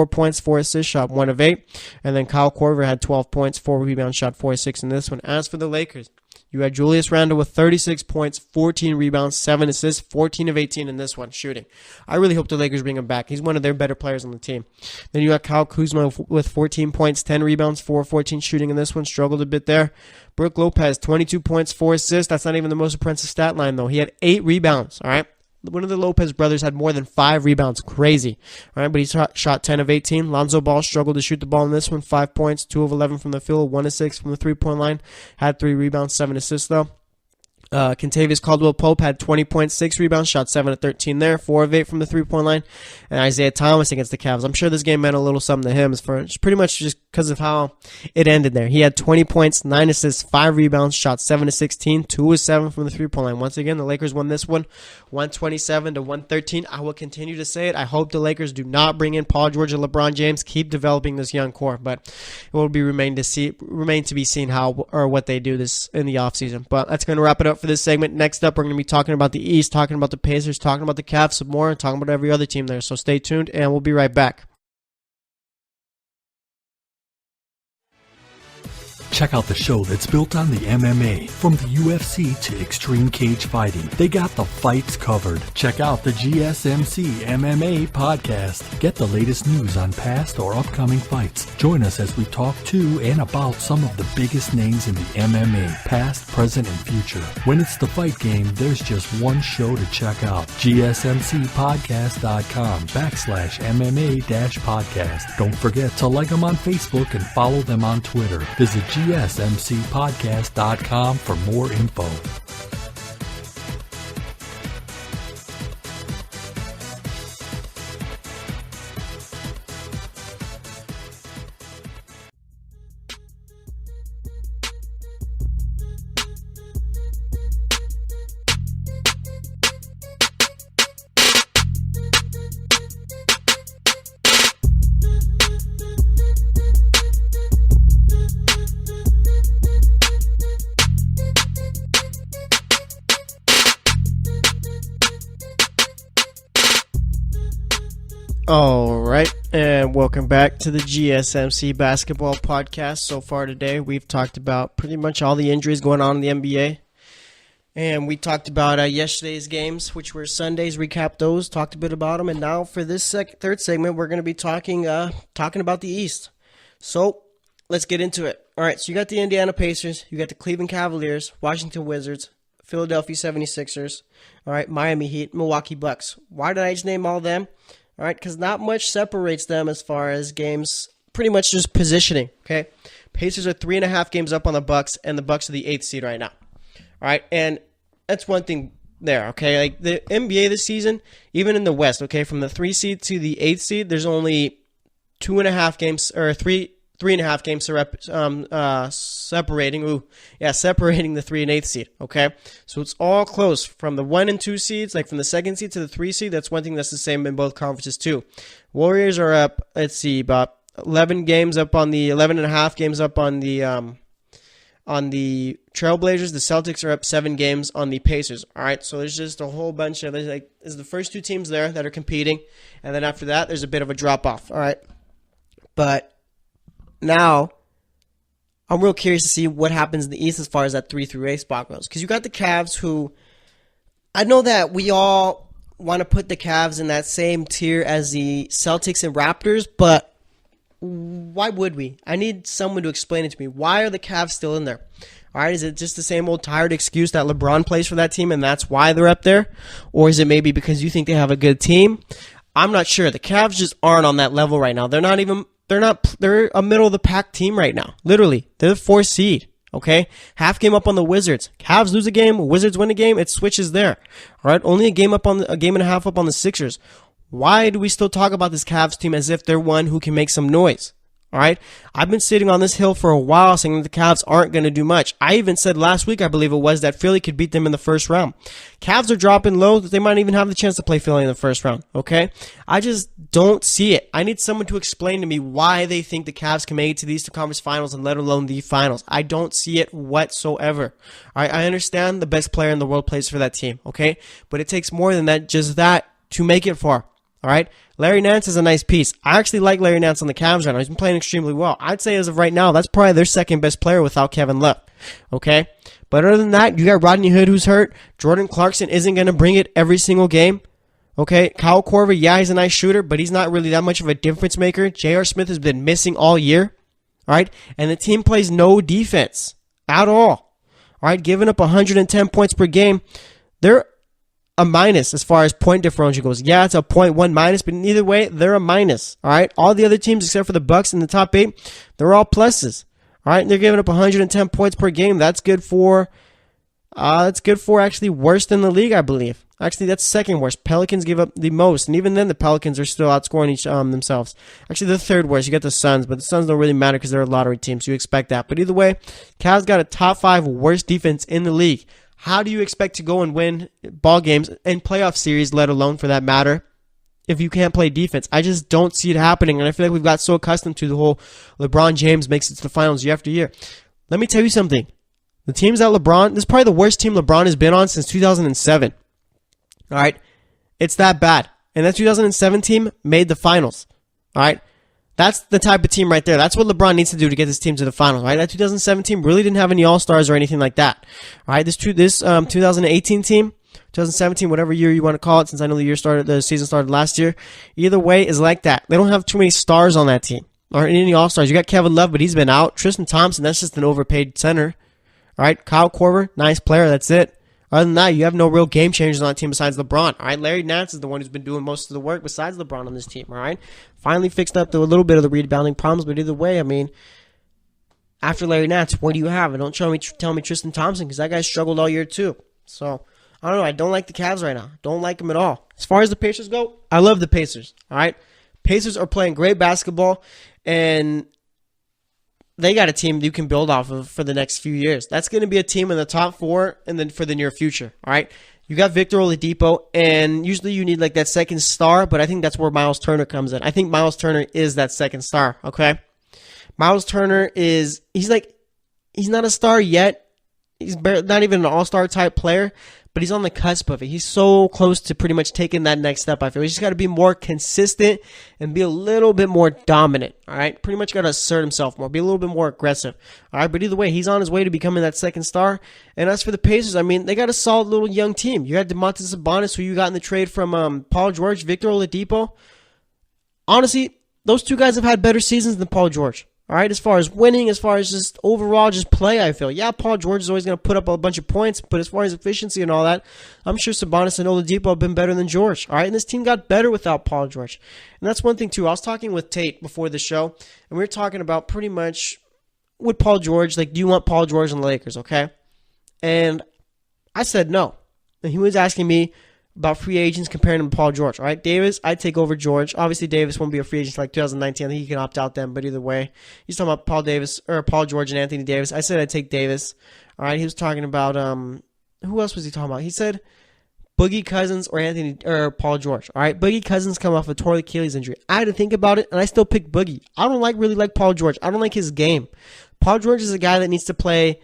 points, 4 assists, shot 1 of 8. And then Kyle Korver had 12 points, 4 rebounds, shot 4 of 6 in this one. As for the Lakers, you had Julius Randle with 36 points, 14 rebounds, 7 assists, 14 of 18 in this one, shooting. I really hope the Lakers bring him back. He's one of their better players on the team. Then you had Kyle Kuzma with 14 points, 10 rebounds, 4 of 14 shooting in this one, struggled a bit there. Brook Lopez, 22 points, 4 assists. That's not even the most impressive stat line, though. He had 8 rebounds, all right? One of the Lopez brothers had more than 5 rebounds. Crazy. All right, but he shot 10 of 18. Lonzo Ball struggled to shoot the ball in this one. 5 points, 2 of 11 from the field, 1 of 6 from the three-point line. Had 3 rebounds, 7 assists, though. Kentavious Caldwell-Pope had 20 points, 6 rebounds, shot 7 of 13 there, 4 of 8 from the three-point line. And Isaiah Thomas against the Cavs. I'm sure this game meant a little something to him. It's pretty much just because of how it ended there. He had 20 points, 9 assists, 5 rebounds, shot 7 of 16, 2 of 7 from the three-point line. Once again, the Lakers won this one, 127-113. I will continue to say it. I hope the Lakers do not bring in Paul George and LeBron James. Keep developing this young core, but it will remain to be seen how or what they do this in the offseason. But that's going to wrap it up for this segment. Next up, we're going to be talking about the East, talking about the Pacers, talking about the Cavs some more, and talking about every other team there. So stay tuned, and we'll be right back. Check out the show that's built on the MMA. From the UFC to extreme cage fighting, they got the fights covered. Check out the GSMC MMA podcast. Get the latest news on past or upcoming fights. Join us as we talk to and about some of the biggest names in the MMA, past, present, and future. When it's the fight game, there's just one show to check out. GSMCpodcast.com/MMA-podcast. Don't forget to like them on Facebook and follow them on Twitter. Visit GSMCpodcast.com for more info. All right, and welcome back to the GSMC Basketball Podcast. So far today, we've talked about pretty much all the injuries going on in the NBA. And we talked about yesterday's games, which were Sundays, recapped those, talked a bit about them. And now for this third segment, we're going to be talking about the East. So let's get into it. All right, so you got the Indiana Pacers, you got the Cleveland Cavaliers, Washington Wizards, Philadelphia 76ers, all right, Miami Heat, Milwaukee Bucks. Why did I just name all of them? All right, because not much separates them as far as games, pretty much just positioning, okay? Pacers are 3.5 games up on the Bucks, and the Bucks are the 8th seed right now. All right, and that's one thing there, okay? Like the NBA this season, even in the West, okay, from the 3 seed to the 8th seed, there's only 2.5 games, or 3.5 games separating the 3 and 8th seed, okay? So it's all close. From the 1 and 2 seeds, like from the 2nd seed to the 3 seed, that's one thing that's the same in both conferences too. Warriors are up, about 11 games up on the, 11.5 games up on the Trailblazers. The Celtics are up 7 games on the Pacers, all right? So there's just a whole bunch of, there's the first 2 teams there that are competing, and then after that, there's a bit of a drop-off, all right? But now, I'm real curious to see what happens in the East as far as that 3 through 8 spot goes. Because you got the Cavs who, I know that we all want to put the Cavs in that same tier as the Celtics and Raptors, but why would we? I need someone to explain it to me. Why are the Cavs still in there? All right, is it just the same old tired excuse that LeBron plays for that team and that's why they're up there? Or is it maybe because you think they have a good team? I'm not sure. The Cavs just aren't on that level right now. They're They're a middle of the pack team right now. Literally, they're the 4th seed. Okay, half game up on the Wizards. Cavs lose a game, Wizards win a game. It switches there. All right, only a game and a half up on the Sixers. Why do we still talk about this Cavs team as if they're one who can make some noise? All right, I've been sitting on this hill for a while saying that the Cavs aren't going to do much. I even said last week, I believe it was, that Philly could beat them in the first round. Cavs are dropping low. They might even have the chance to play Philly in the first round. Okay, I just don't see it. I need someone to explain to me why they think the Cavs can make it to the Eastern Conference Finals and let alone the finals. I don't see it whatsoever. All right, I understand the best player in the world plays for that team. Okay, but it takes more than that, just that, to make it far. All right, Larry Nance is a nice piece. I actually like Larry Nance on the Cavs right now. He's been playing extremely well. I'd say as of right now, that's probably their second best player without Kevin Love. Okay, but other than that, you got Rodney Hood who's hurt. Jordan Clarkson isn't going to bring it every single game. Okay, Kyle Korver, yeah, he's a nice shooter, but he's not really that much of a difference maker. J.R. Smith has been missing all year. All right, and the team plays no defense at all. All right, giving up 110 points per game. They're a minus as far as point differential goes. Yeah, it's a 0.1 minus, but either way, they're a minus. All right, all the other teams except for the Bucks in the top 8, they're all pluses. All right, and they're giving up 110 points per game. That's good for actually worse than the league, I believe. Actually, that's second worst. Pelicans give up the most, and even then, the Pelicans are still outscoring themselves. Actually, the third worst. You get the Suns, but the Suns don't really matter because they're a lottery team, so you expect that. But either way, Cavs got a top 5 worst defense in the league. How do you expect to go and win ball games and playoff series, let alone for that matter, if you can't play defense? I just don't see it happening, and I feel like we've got so accustomed to the whole LeBron James makes it to the finals year after year. Let me tell you something. The teams that this is probably the worst team LeBron has been on since 2007. All right? It's that bad. And that 2007 team made the finals. All right? That's the type of team right there. That's what LeBron needs to do to get this team to the finals, right? That 2007 team really didn't have any All-Stars or anything like that. All right, this 2018 team, 2017, whatever year you want to call it, since I know the season started last year, either way is like that. They don't have too many stars on that team or any All-Stars. You got Kevin Love, but he's been out. Tristan Thompson, that's just an overpaid center. All right, Kyle Korver, nice player, that's it. Other than that, you have no real game changers on that team besides LeBron. All right, Larry Nance is the one who's been doing most of the work besides LeBron on this team. All right, finally fixed up a little bit of the rebounding problems, but either way, I mean, after Larry Nance, what do you have? And don't tell me Tristan Thompson, because that guy struggled all year too. So I don't know. I don't like the Cavs right now. Don't like them at all. As far as the Pacers go, I love the Pacers. All right, Pacers are playing great basketball, and they got a team you can build off of for the next few years. That's going to be a team in the top 4 and then for the near future. All right. You got Victor Oladipo, and usually you need like that second star, but I think that's where Miles Turner comes in. I think Miles Turner is that second star. Okay. Miles Turner he's not a star yet. He's not even an all-star type player, but he's on the cusp of it. He's so close to pretty much taking that next step, I feel. He's just got to be more consistent and be a little bit more dominant, all right? Pretty much got to assert himself more, be a little bit more aggressive, all right? But either way, he's on his way to becoming that second star. And as for the Pacers, I mean, they got a solid little young team. You got DeMontis Sabonis, who you got in the trade from Paul George, Victor Oladipo. Honestly, those two guys have had better seasons than Paul George. All right, as far as winning, as far as just overall just play, I feel. Yeah, Paul George is always going to put up a bunch of points, but as far as efficiency and all that, I'm sure Sabonis and Oladipo have been better than George. All right, and this team got better without Paul George. And that's one thing, too. I was talking with Tate before the show, and we were talking about pretty much with Paul George, like, do you want Paul George on the Lakers, okay? And I said no. And he was asking me about free agents comparing him to Paul George. All right, Davis, I'd take over George. Obviously, Davis won't be a free agent until like 2019. I think he can opt out then, but either way, he's talking about Paul George and Anthony Davis. I said I'd take Davis. All right, he was talking about who else was he talking about? He said Boogie Cousins or Paul George. All right, Boogie Cousins come off a torn Achilles injury. I had to think about it, and I still picked Boogie. I don't really like Paul George. I don't like his game. Paul George is a guy that needs to play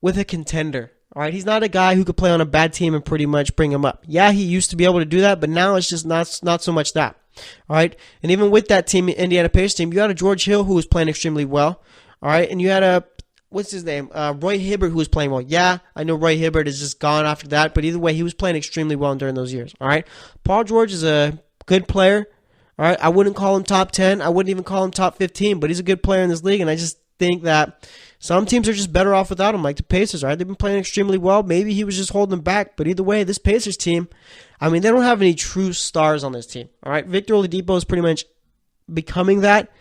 with a contender. All right, he's not a guy who could play on a bad team and pretty much bring him up. Yeah, he used to be able to do that, but now it's just not so much that. All right, and even with that team, Indiana Pacers team, you had a George Hill who was playing extremely well. All right, and you had Roy Hibbert who was playing well. Yeah, I know Roy Hibbert is just gone after that, but either way, he was playing extremely well during those years. All right, Paul George is a good player. All right, I wouldn't call him top 10. I wouldn't even call him top 15, but he's a good player in this league, and I just think that some teams are just better off without him, like the Pacers, right? They've been playing extremely well. Maybe he was just holding them back. But either way, this Pacers team, I mean, they don't have any true stars on this team, all right? Victor Oladipo is pretty much becoming that.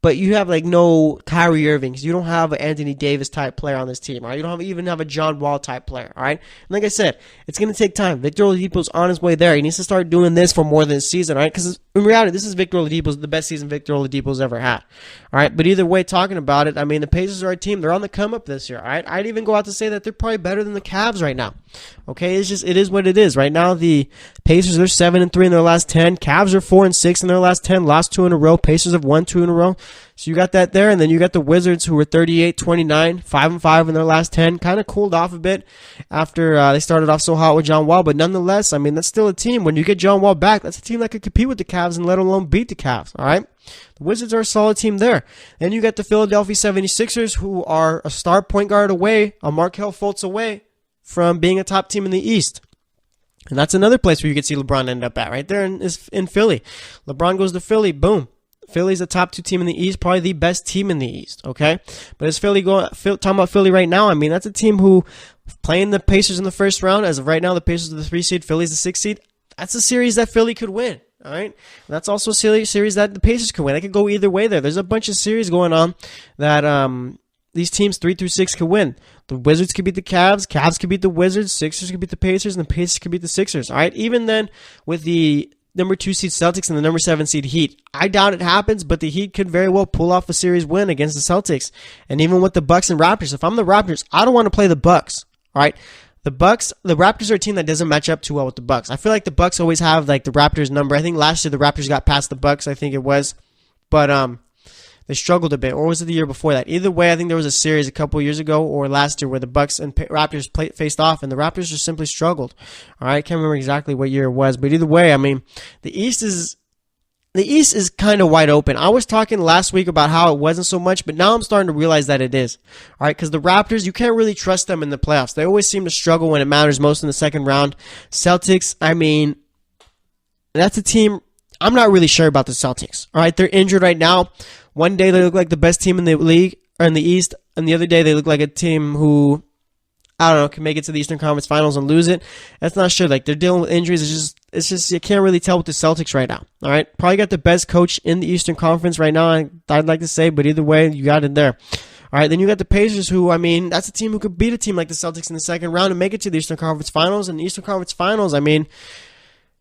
but you have like no Kyrie Irving, because you don't have an Anthony Davis type player on this team, all right? You don't even have a John Wall type player, all right? And like I said, it's going to take time. Victor Oladipo's on his way there. He needs to start doing this for more than a season, all right? Because in reality, this is Victor Oladipo's, the best season Victor Oladipo's ever had, all right? But either way, talking about it, I mean, the Pacers are a team. They're on the come up this year, all right? I'd even go out to say that they're probably better than the Cavs right now, okay? It is what it is. Right now, the Pacers are 7-3 in their last 10. Cavs are 4-6 in their last 10. Lost 2 in a row. Pacers have won 2 in a row. So you got that there, and then you got the Wizards, who were 38-29, 5-5 in their last 10. Kind of cooled off a bit after they started off so hot with John Wall, but nonetheless, I mean, that's still a team. When you get John Wall back, that's a team that could compete with the Cavs and let alone beat the Cavs, all right? The Wizards are a solid team there. Then you got the Philadelphia 76ers, who are a star point guard away, a Markelle Fultz away from being a top team in the East. And that's another place where you could see LeBron end up at, right there in Philly. LeBron goes to Philly, boom. Philly's a top 2 team in the East, probably the best team in the East, okay? But as talking about Philly right now, I mean, that's a team who playing the Pacers in the first round. As of right now, the Pacers are the 3 seed, Philly's the 6 seed. That's a series that Philly could win, all right? And that's also a series that the Pacers could win. They could go either way there. There's a bunch of series going on that these teams 3 through 6 could win. The Wizards could beat the Cavs could beat the Wizards, Sixers could beat the Pacers, and the Pacers could beat the Sixers, all right? Even then, with the number 2 seed Celtics and the number 7 seed Heat, I doubt it happens, but the Heat could very well pull off a series win against the Celtics. And even with the Bucks and Raptors, if I'm the Raptors, I don't want to play the Bucks, all right? The Raptors are a team that doesn't match up too well with the Bucks. I feel like the Bucks always have like the Raptors number. I think last year the Raptors got past the Bucks, I think it was, but they struggled a bit. Or was it the year before that? Either way, I think there was a series a couple years ago or last year where the Bucks and Raptors faced off, and the Raptors just simply struggled. All right, I can't remember exactly what year it was, but either way, I mean, the East is kind of wide open. I was talking last week about how it wasn't so much, but now I'm starting to realize that it is. All right, because the Raptors, you can't really trust them in the playoffs. They always seem to struggle when it matters most in the second round. Celtics, I mean, that's a team. I'm not really sure about the Celtics. All right, they're injured right now. One day they look like the best team in the league or in the East, and the other day they look like a team who, I don't know, can make it to the Eastern Conference Finals and lose it. That's not sure. Like, they're dealing with injuries. It's just you can't really tell with the Celtics right now. All right, probably got the best coach in the Eastern Conference right now, I'd like to say, but either way, you got it there. All right, then you got the Pacers, who, I mean, that's a team who could beat a team like the Celtics in the second round and make it to the Eastern Conference Finals. And the Eastern Conference Finals, I mean,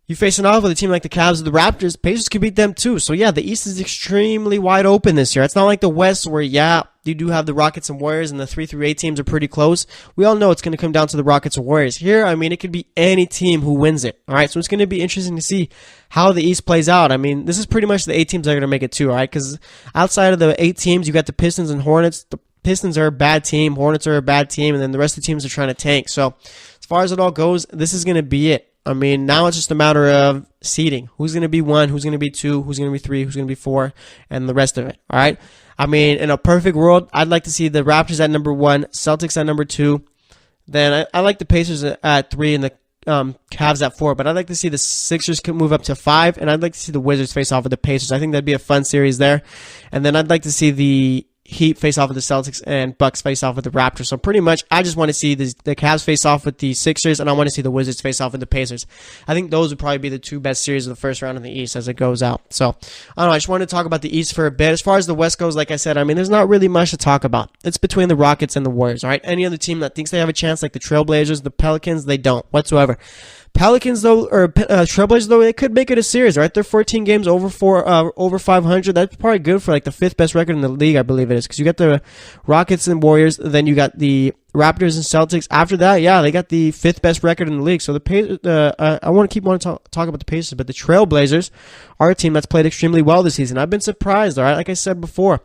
you facing off with a team like the Cavs or the Raptors, Pacers could beat them too. So yeah, the East is extremely wide open this year. It's not like the West where, yeah, you do have the Rockets and Warriors, and the 3 through 8 teams are pretty close. We all know it's going to come down to the Rockets or Warriors. Here, I mean, it could be any team who wins it. All right, so it's going to be interesting to see how the East plays out. I mean, this is pretty much the 8 teams that are going to make it too, all right? Because outside of the 8 teams, you got the Pistons and Hornets. The Pistons are a bad team, Hornets are a bad team, and then the rest of the teams are trying to tank. So as far as it all goes, this is going to be it. I mean, now it's just a matter of seeding. Who's going to be 1, who's going to be 2, who's going to be 3, who's going to be 4, and the rest of it, all right? I mean, in a perfect world, I'd like to see the Raptors at number 1, Celtics at number 2. Then I like the Pacers at 3 and the Cavs at 4, but I'd like to see the Sixers could move up to 5, and I'd like to see the Wizards face off with the Pacers. I think that'd be a fun series there. And then I'd like to see the Heat face off with the Celtics and Bucks face off with the Raptors. So pretty much, I just want to see the Cavs face off with the Sixers, and I want to see the Wizards face off with the Pacers. I think those would probably be the 2 best series of the first round in the East as it goes out. So, I don't know, I just wanted to talk about the East for a bit. As far as the West goes, like I said, I mean, there's not really much to talk about. It's between the Rockets and the Warriors, all right? Any other team that thinks they have a chance, like the Trailblazers, the Pelicans, they don't whatsoever. Pelicans, though, or Trailblazers, though, they could make it a series, right? They're 14 games over 500. That's probably good for like the 5th best record in the league, I believe it is, because you got the Rockets and Warriors, then you got the Raptors and Celtics. After that, yeah, they got the 5th best record in the league. So I want to keep talk about the Pacers, but the Trailblazers are a team that's played extremely well this season. I've been surprised, all right? Like I said before,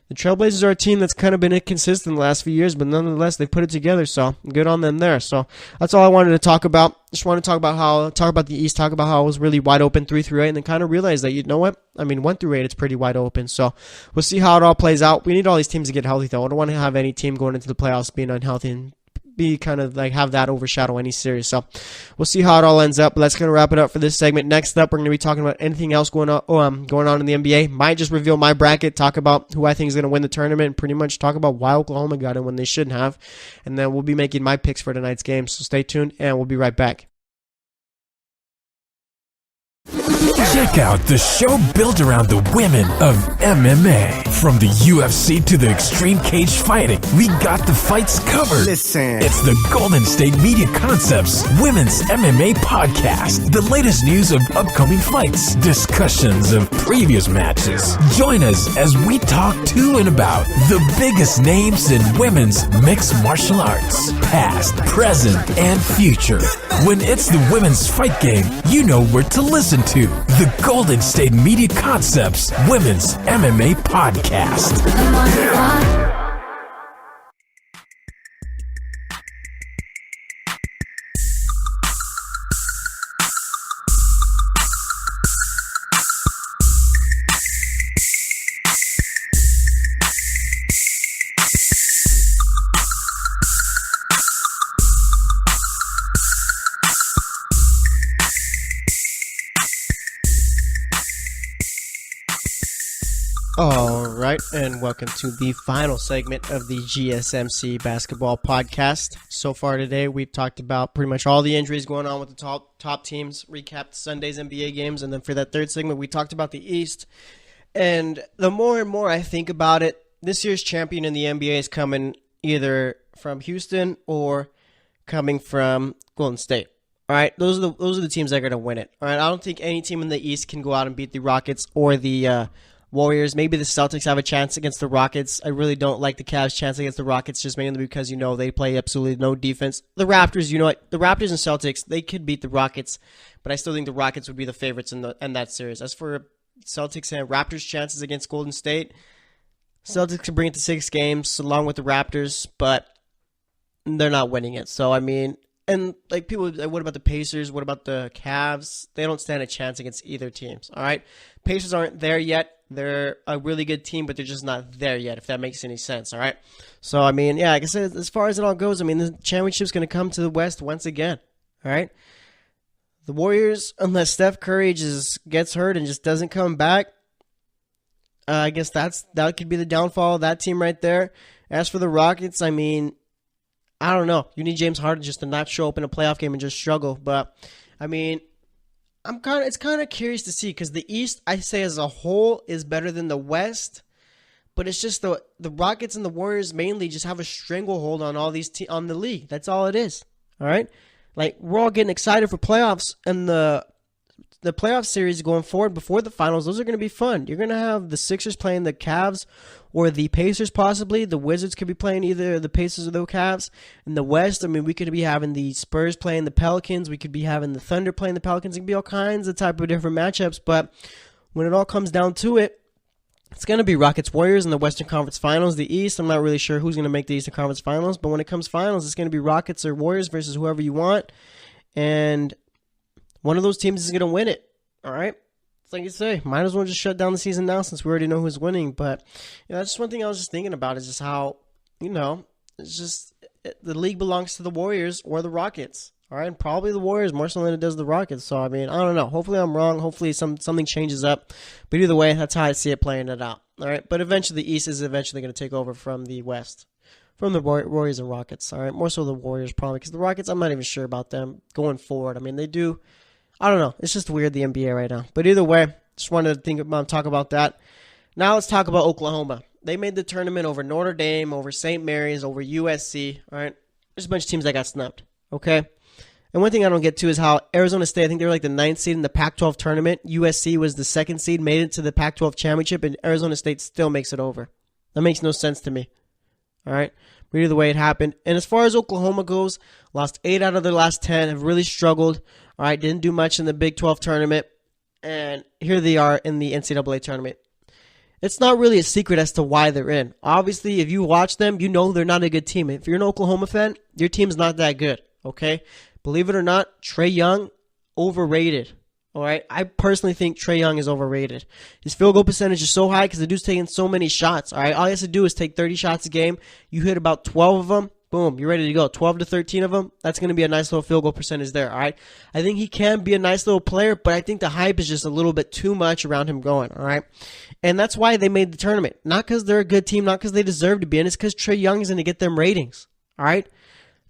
the Trailblazers are a team that's kind of been inconsistent the last few years, but nonetheless, they put it together, so good on them there. So that's all I wanted to talk about. Just want to talk about the East, talk about how it was really wide open 3 through 8, and then kind of realize that, you know what? I mean, 1 through 8, it's pretty wide open. So we'll see how it all plays out. We need all these teams to get healthy, though. I don't want to have any team going into the playoffs being unhealthy and be kind of like have that overshadow any series. So we'll see how it all ends up. But that's going to wrap it up for this segment. Next up, we're going to be talking about anything else going on in the NBA. Might just reveal my bracket, talk about who I think is going to win the tournament, and pretty much talk about why Oklahoma got it when they shouldn't have. And then we'll be making my picks for tonight's game. So stay tuned, and we'll be right back. Check out the show built around the women of MMA. From the UFC to the extreme cage fighting, we got the fights covered. Listen. It's the Golden State Media Concepts Women's MMA Podcast. The latest news of upcoming fights, discussions of previous matches. Join us as we talk to and about the biggest names in women's mixed martial arts, past, present, and future. When it's the women's fight game, you know where to listen to. The Golden State Media Concepts Women's MMA Podcast. All right, and welcome to the final segment of the GSMC Basketball Podcast. So far today, we've talked about pretty much all the injuries going on with the top teams, recapped Sunday's NBA games, and then for that third segment, we talked about the East. And the more and more I think about it, this year's champion in the NBA is coming either from Houston or coming from Golden State. All right, those are the teams that are going to win it. All right, I don't think any team in the East can go out and beat the Rockets or the Warriors. Maybe the Celtics have a chance against the Rockets. I really don't like the Cavs' chance against the Rockets, just mainly because, they play absolutely no defense. The Raptors, the Raptors and Celtics, they could beat the Rockets, but I still think the Rockets would be the favorites in that series. As for Celtics and Raptors' chances against Golden State, Celtics can bring it to 6 games along with the Raptors, but they're not winning it. So, and people, what about the Pacers? What about the Cavs? They don't stand a chance against either teams, all right? Pacers aren't there yet. They're a really good team, but they're just not there yet, if that makes any sense, all right? So, like I said, as far as it all goes, the championship's going to come to the West once again, all right? The Warriors, unless Steph Curry just gets hurt and just doesn't come back, I guess that could be the downfall of that team right there. As for the Rockets, I don't know. You need James Harden just to not show up in a playoff game and just struggle. But, it's kind of curious to see because the East, I say as a whole, is better than the West. But it's just the Rockets and the Warriors mainly just have a stranglehold on all these on the league. That's all it is. All right? We're all getting excited for playoffs, and the playoff series going forward before the finals, those are going to be fun. You're going to have the Sixers playing the Cavs or the Pacers possibly. The Wizards could be playing either the Pacers or the Cavs. In the West, we could be having the Spurs playing the Pelicans. We could be having the Thunder playing the Pelicans. It could be all kinds of type of different matchups. But when it all comes down to it, it's going to be Rockets-Warriors in the Western Conference Finals. The East, I'm not really sure who's going to make the Eastern Conference Finals. But when it comes finals, it's going to be Rockets or Warriors versus whoever you want. And one of those teams is going to win it, all right? It's like you say, might as well just shut down the season now since we already know who's winning. But that's just one thing I was just thinking about is just how, it's just the league belongs to the Warriors or the Rockets, all right? And probably the Warriors more so than it does the Rockets. So, I don't know. Hopefully I'm wrong. Hopefully something changes up. But either way, that's how I see it playing it out, all right? But eventually the East is eventually going to take over from the West. From the Warriors and Rockets, all right? More so the Warriors probably, because the Rockets, I'm not even sure about them going forward. They do, I don't know. It's just weird, the NBA right now. But either way, just wanted to talk about that. Now let's talk about Oklahoma. They made the tournament over Notre Dame, over St. Mary's, over USC, all right? There's a bunch of teams that got snubbed, okay? And one thing I don't get to is how Arizona State, I think they were the 9th seed in the Pac-12 tournament. USC was the 2nd seed, made it to the Pac-12 championship, and Arizona State still makes it over. That makes no sense to me. All right, but either way, it happened. And as far as Oklahoma goes, lost 8 out of their last 10, have really struggled. All right, didn't do much in the Big 12 tournament, and here they are in the NCAA tournament. It's not really a secret as to why they're in. Obviously, if you watch them, you know they're not a good team. If you're an Oklahoma fan, your team's not that good, okay? Believe it or not, Trae Young, overrated. All right, I personally think Trae Young is overrated. His field goal percentage is so high because the dude's taking so many shots. All right, all he has to do is take 30 shots a game. You hit about 12 of them, boom, you're ready to go. 12 to 13 of them, that's going to be a nice little field goal percentage there. All right, I think he can be a nice little player, but I think the hype is just a little bit too much around him going. All right, and that's why they made the tournament. Not because they're a good team, not because they deserve to be in. It's because Trae Young is going to get them ratings. All right,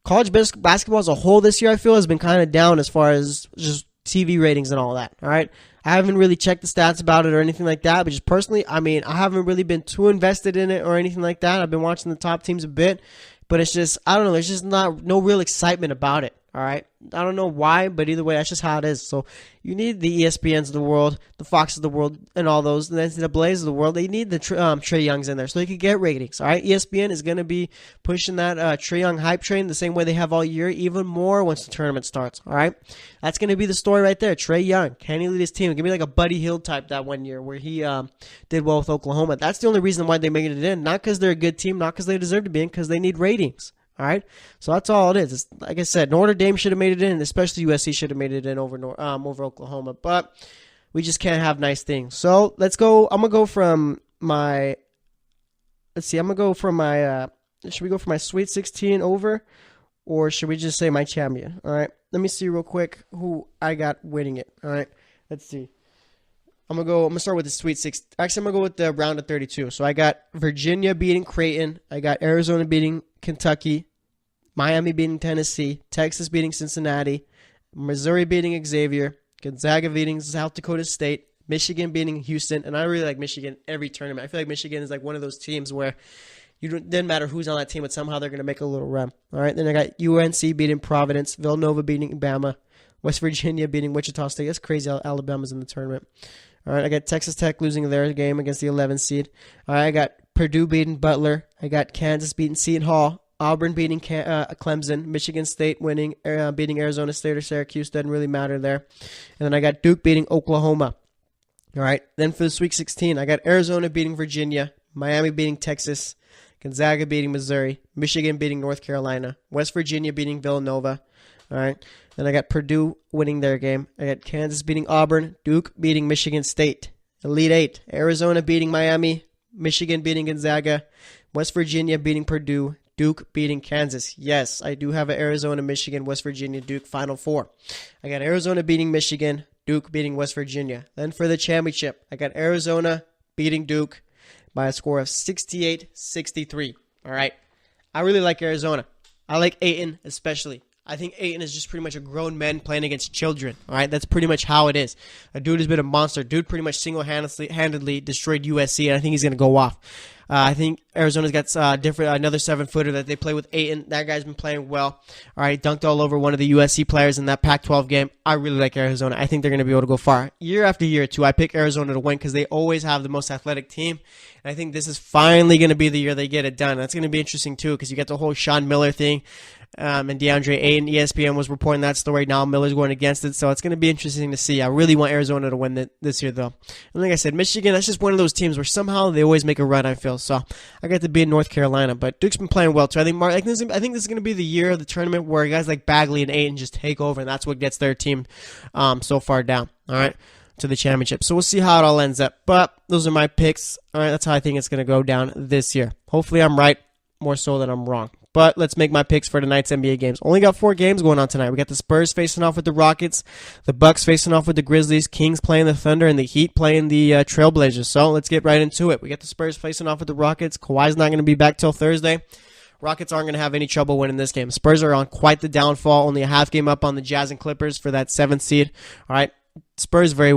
college basketball as a whole this year, I feel, has been kind of down as far as just TV ratings and all that. All right. I haven't really checked the stats about it or anything like that, but just personally, I haven't really been too invested in it or anything like that. I've been watching the top teams a bit, but it's just, I don't know, there's just no real excitement about it. All right. I don't know why, but either way, that's just how it is. So you need the ESPNs of the world, the Foxes of the world, and all those, and the NCAAs of the world. They need the Trae Youngs in there so they could get ratings. All right. ESPN is going to be pushing that Trae Young hype train the same way they have all year, even more once the tournament starts. All right. That's going to be the story right there. Trae Young, can he lead his team? Give me like a Buddy Hield type that one year where he did well with Oklahoma. That's the only reason why they made it in. Not because they're a good team, not because they deserve to be in, because they need ratings. All right, so that's all it is. It's, like I said, Notre Dame should have made it in, especially USC should have made it in over Oklahoma. But we just can't have nice things. So let's go. I'm gonna go from my. Let's see. I'm gonna go from my. Should we go for my Sweet 16 over, or should we just say my champion? All right. Let me see real quick who I got winning it. All right. Let's see. I'm gonna start with the Sweet 16. Actually, I'm gonna go with the round of 32. So I got Virginia beating Creighton. I got Arizona beating Kentucky, Miami beating Tennessee, Texas beating Cincinnati, Missouri beating Xavier, Gonzaga beating South Dakota State, Michigan beating Houston, and I really like Michigan every tournament. I feel like Michigan is like one of those teams where it doesn't matter who's on that team, but somehow they're going to make a little run. All right, then I got UNC beating Providence, Villanova beating Bama, West Virginia beating Wichita State. That's crazy how Alabama's in the tournament. All right, I got Texas Tech losing their game against the 11th seed. All right, I got Purdue beating Butler. I got Kansas beating Seton Hall. Auburn beating Clemson. Michigan State winning, beating Arizona State or Syracuse. Doesn't really matter there. And then I got Duke beating Oklahoma. All right, then for the Sweet 16, I got Arizona beating Virginia. Miami beating Texas. Gonzaga beating Missouri. Michigan beating North Carolina. West Virginia beating Villanova. All right. Then I got Purdue winning their game. I got Kansas beating Auburn. Duke beating Michigan State. Elite Eight. Arizona beating Miami. Michigan beating Gonzaga. West Virginia beating Purdue. Duke beating Kansas. Yes, I do have an Arizona, Michigan, West Virginia, Duke Final Four. I got Arizona beating Michigan. Duke beating West Virginia. Then for the championship, I got Arizona beating Duke by a score of 68-63. All right. I really like Arizona. I like Ayton especially. I think Ayton is just pretty much a grown man playing against children. All right, that's pretty much how it is. A dude has been a monster. Dude pretty much single-handedly destroyed USC, and I think he's going to go off. I think Arizona's got another 7-footer that they play with Ayton. That guy's been playing well. All right, dunked all over one of the USC players in that Pac-12 game. I really like Arizona. I think they're going to be able to go far. Year after year, too, I pick Arizona to win because they always have the most athletic team. And I think this is finally going to be the year they get it done. That's going to be interesting, too, because you get the whole Sean Miller thing. And DeAndre Ayton, ESPN was reporting that story. Now Miller's going against it, so it's going to be interesting to see. I really want Arizona to win this year, though. And like I said, Michigan, that's just one of those teams where somehow they always make a run, I feel. So I got to be in North Carolina, but Duke's been playing well, too. I think this is going to be the year of the tournament where guys like Bagley and Ayton just take over, and that's what gets their team so far down, all right, to the championship. So we'll see how it all ends up. But those are my picks. All right, that's how I think it's going to go down this year. Hopefully I'm right, more so than I'm wrong. But let's make my picks for tonight's NBA games. Only got 4 games going on tonight. We got the Spurs facing off with the Rockets, the Bucks facing off with the Grizzlies, Kings playing the Thunder, and the Heat playing the Trailblazers. So let's get right into it. We got the Spurs facing off with the Rockets. Kawhi's not going to be back till Thursday. Rockets aren't going to have any trouble winning this game. Spurs are on quite the downfall, only a half game up on the Jazz and Clippers for that 7th seed. All right, Spurs very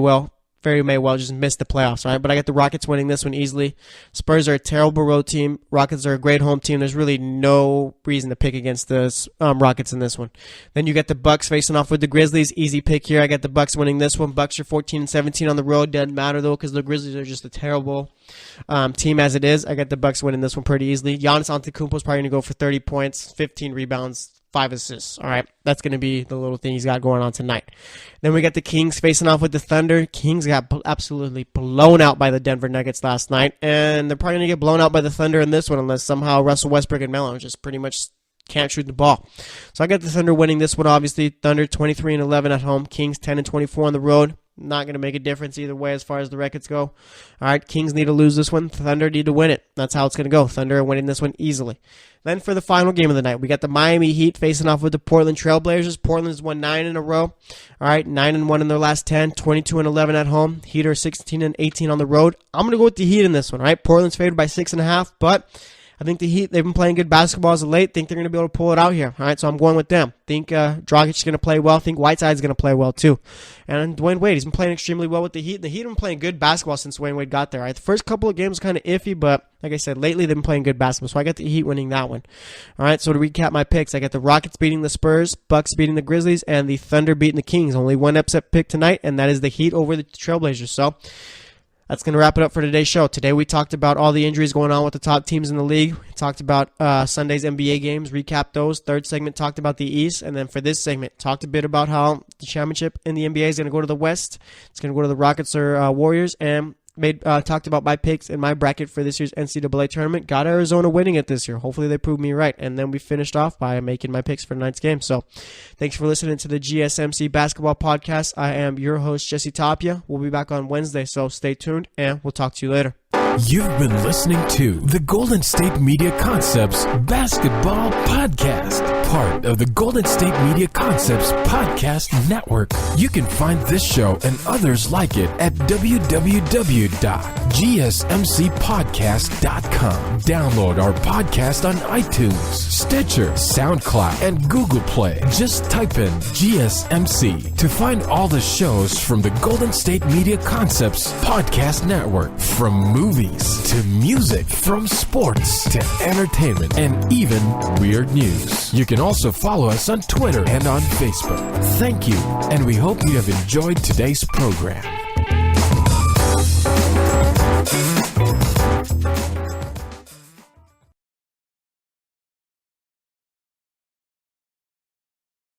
may well just miss the playoffs, right? But I got the Rockets winning this one easily. Spurs are a terrible road team. Rockets are a great home team. There's really no reason to pick against the Rockets in this one. Then you got the Bucks facing off with the Grizzlies. Easy pick here. I got the Bucks winning this one. Bucks are 14-17 on the road. Doesn't matter, though, because the Grizzlies are just a terrible team as it is. I got the Bucks winning this one pretty easily. Giannis Antetokounmpo is probably going to go for 30 points, 15 rebounds, 5 assists. All right, that's going to be the little thing he's got going on tonight. Then we got the Kings facing off with the Thunder. Kings got absolutely blown out by the Denver Nuggets last night, and they're probably going to get blown out by the Thunder in this one unless somehow Russell Westbrook and Melo just pretty much can't shoot the ball. So I got the Thunder winning this one, obviously. Thunder 23-11 at home. Kings 10-24 on the road. Not going to make a difference either way as far as the records go. All right, Kings need to lose this one. Thunder need to win it. That's how it's going to go. Thunder are winning this one easily. Then for the final game of the night, we got the Miami Heat facing off with the Portland Trailblazers. Portland's won 9 in a row. All right, 9-1 in their last 10, 22-11 at home. Heat are 16-18 on the road. I'm going to go with the Heat in this one, all right? Portland's favored by 6.5, but I think the Heat, they've been playing good basketball as of late. Think they're going to be able to pull it out here. All right, so I'm going with them. Think Dragic is going to play well. Think Whiteside's going to play well too. And Dwayne Wade, he's been playing extremely well with the Heat. The Heat have been playing good basketball since Dwayne Wade got there. All right, the first couple of games kind of iffy, but like I said, lately they've been playing good basketball. So I got the Heat winning that one. All right, so to recap my picks, I got the Rockets beating the Spurs, Bucks beating the Grizzlies, and the Thunder beating the Kings. Only one upset pick tonight, and that is the Heat over the Trailblazers. So that's going to wrap it up for today's show. Today we talked about all the injuries going on with the top teams in the league. We talked about Sunday's NBA games, recapped those. Third segment talked about the East. And then for this segment, talked a bit about how the championship in the NBA is going to go to the West. It's going to go to the Rockets or Warriors. And talked about my picks in my bracket for this year's NCAA tournament. Got Arizona winning it this year. Hopefully they prove me right. And then we finished off by making my picks for tonight's game. So thanks for listening to the GSMC Basketball Podcast. I am your host, Jesse Tapia. We'll be back on Wednesday, so stay tuned, and we'll talk to you later. You've been listening to the Golden State Media Concepts Basketball Podcast, part of the Golden State Media Concepts Podcast Network. You can find this show and others like it at www.gsmcpodcast.com. Download our podcast on iTunes, Stitcher, SoundCloud, and Google Play. Just type in GSMC to find all the shows from the Golden State Media Concepts Podcast Network, from movies to music, from sports to entertainment, and even weird news. You can also follow us on Twitter and on Facebook. Thank you, and we hope you have enjoyed today's program.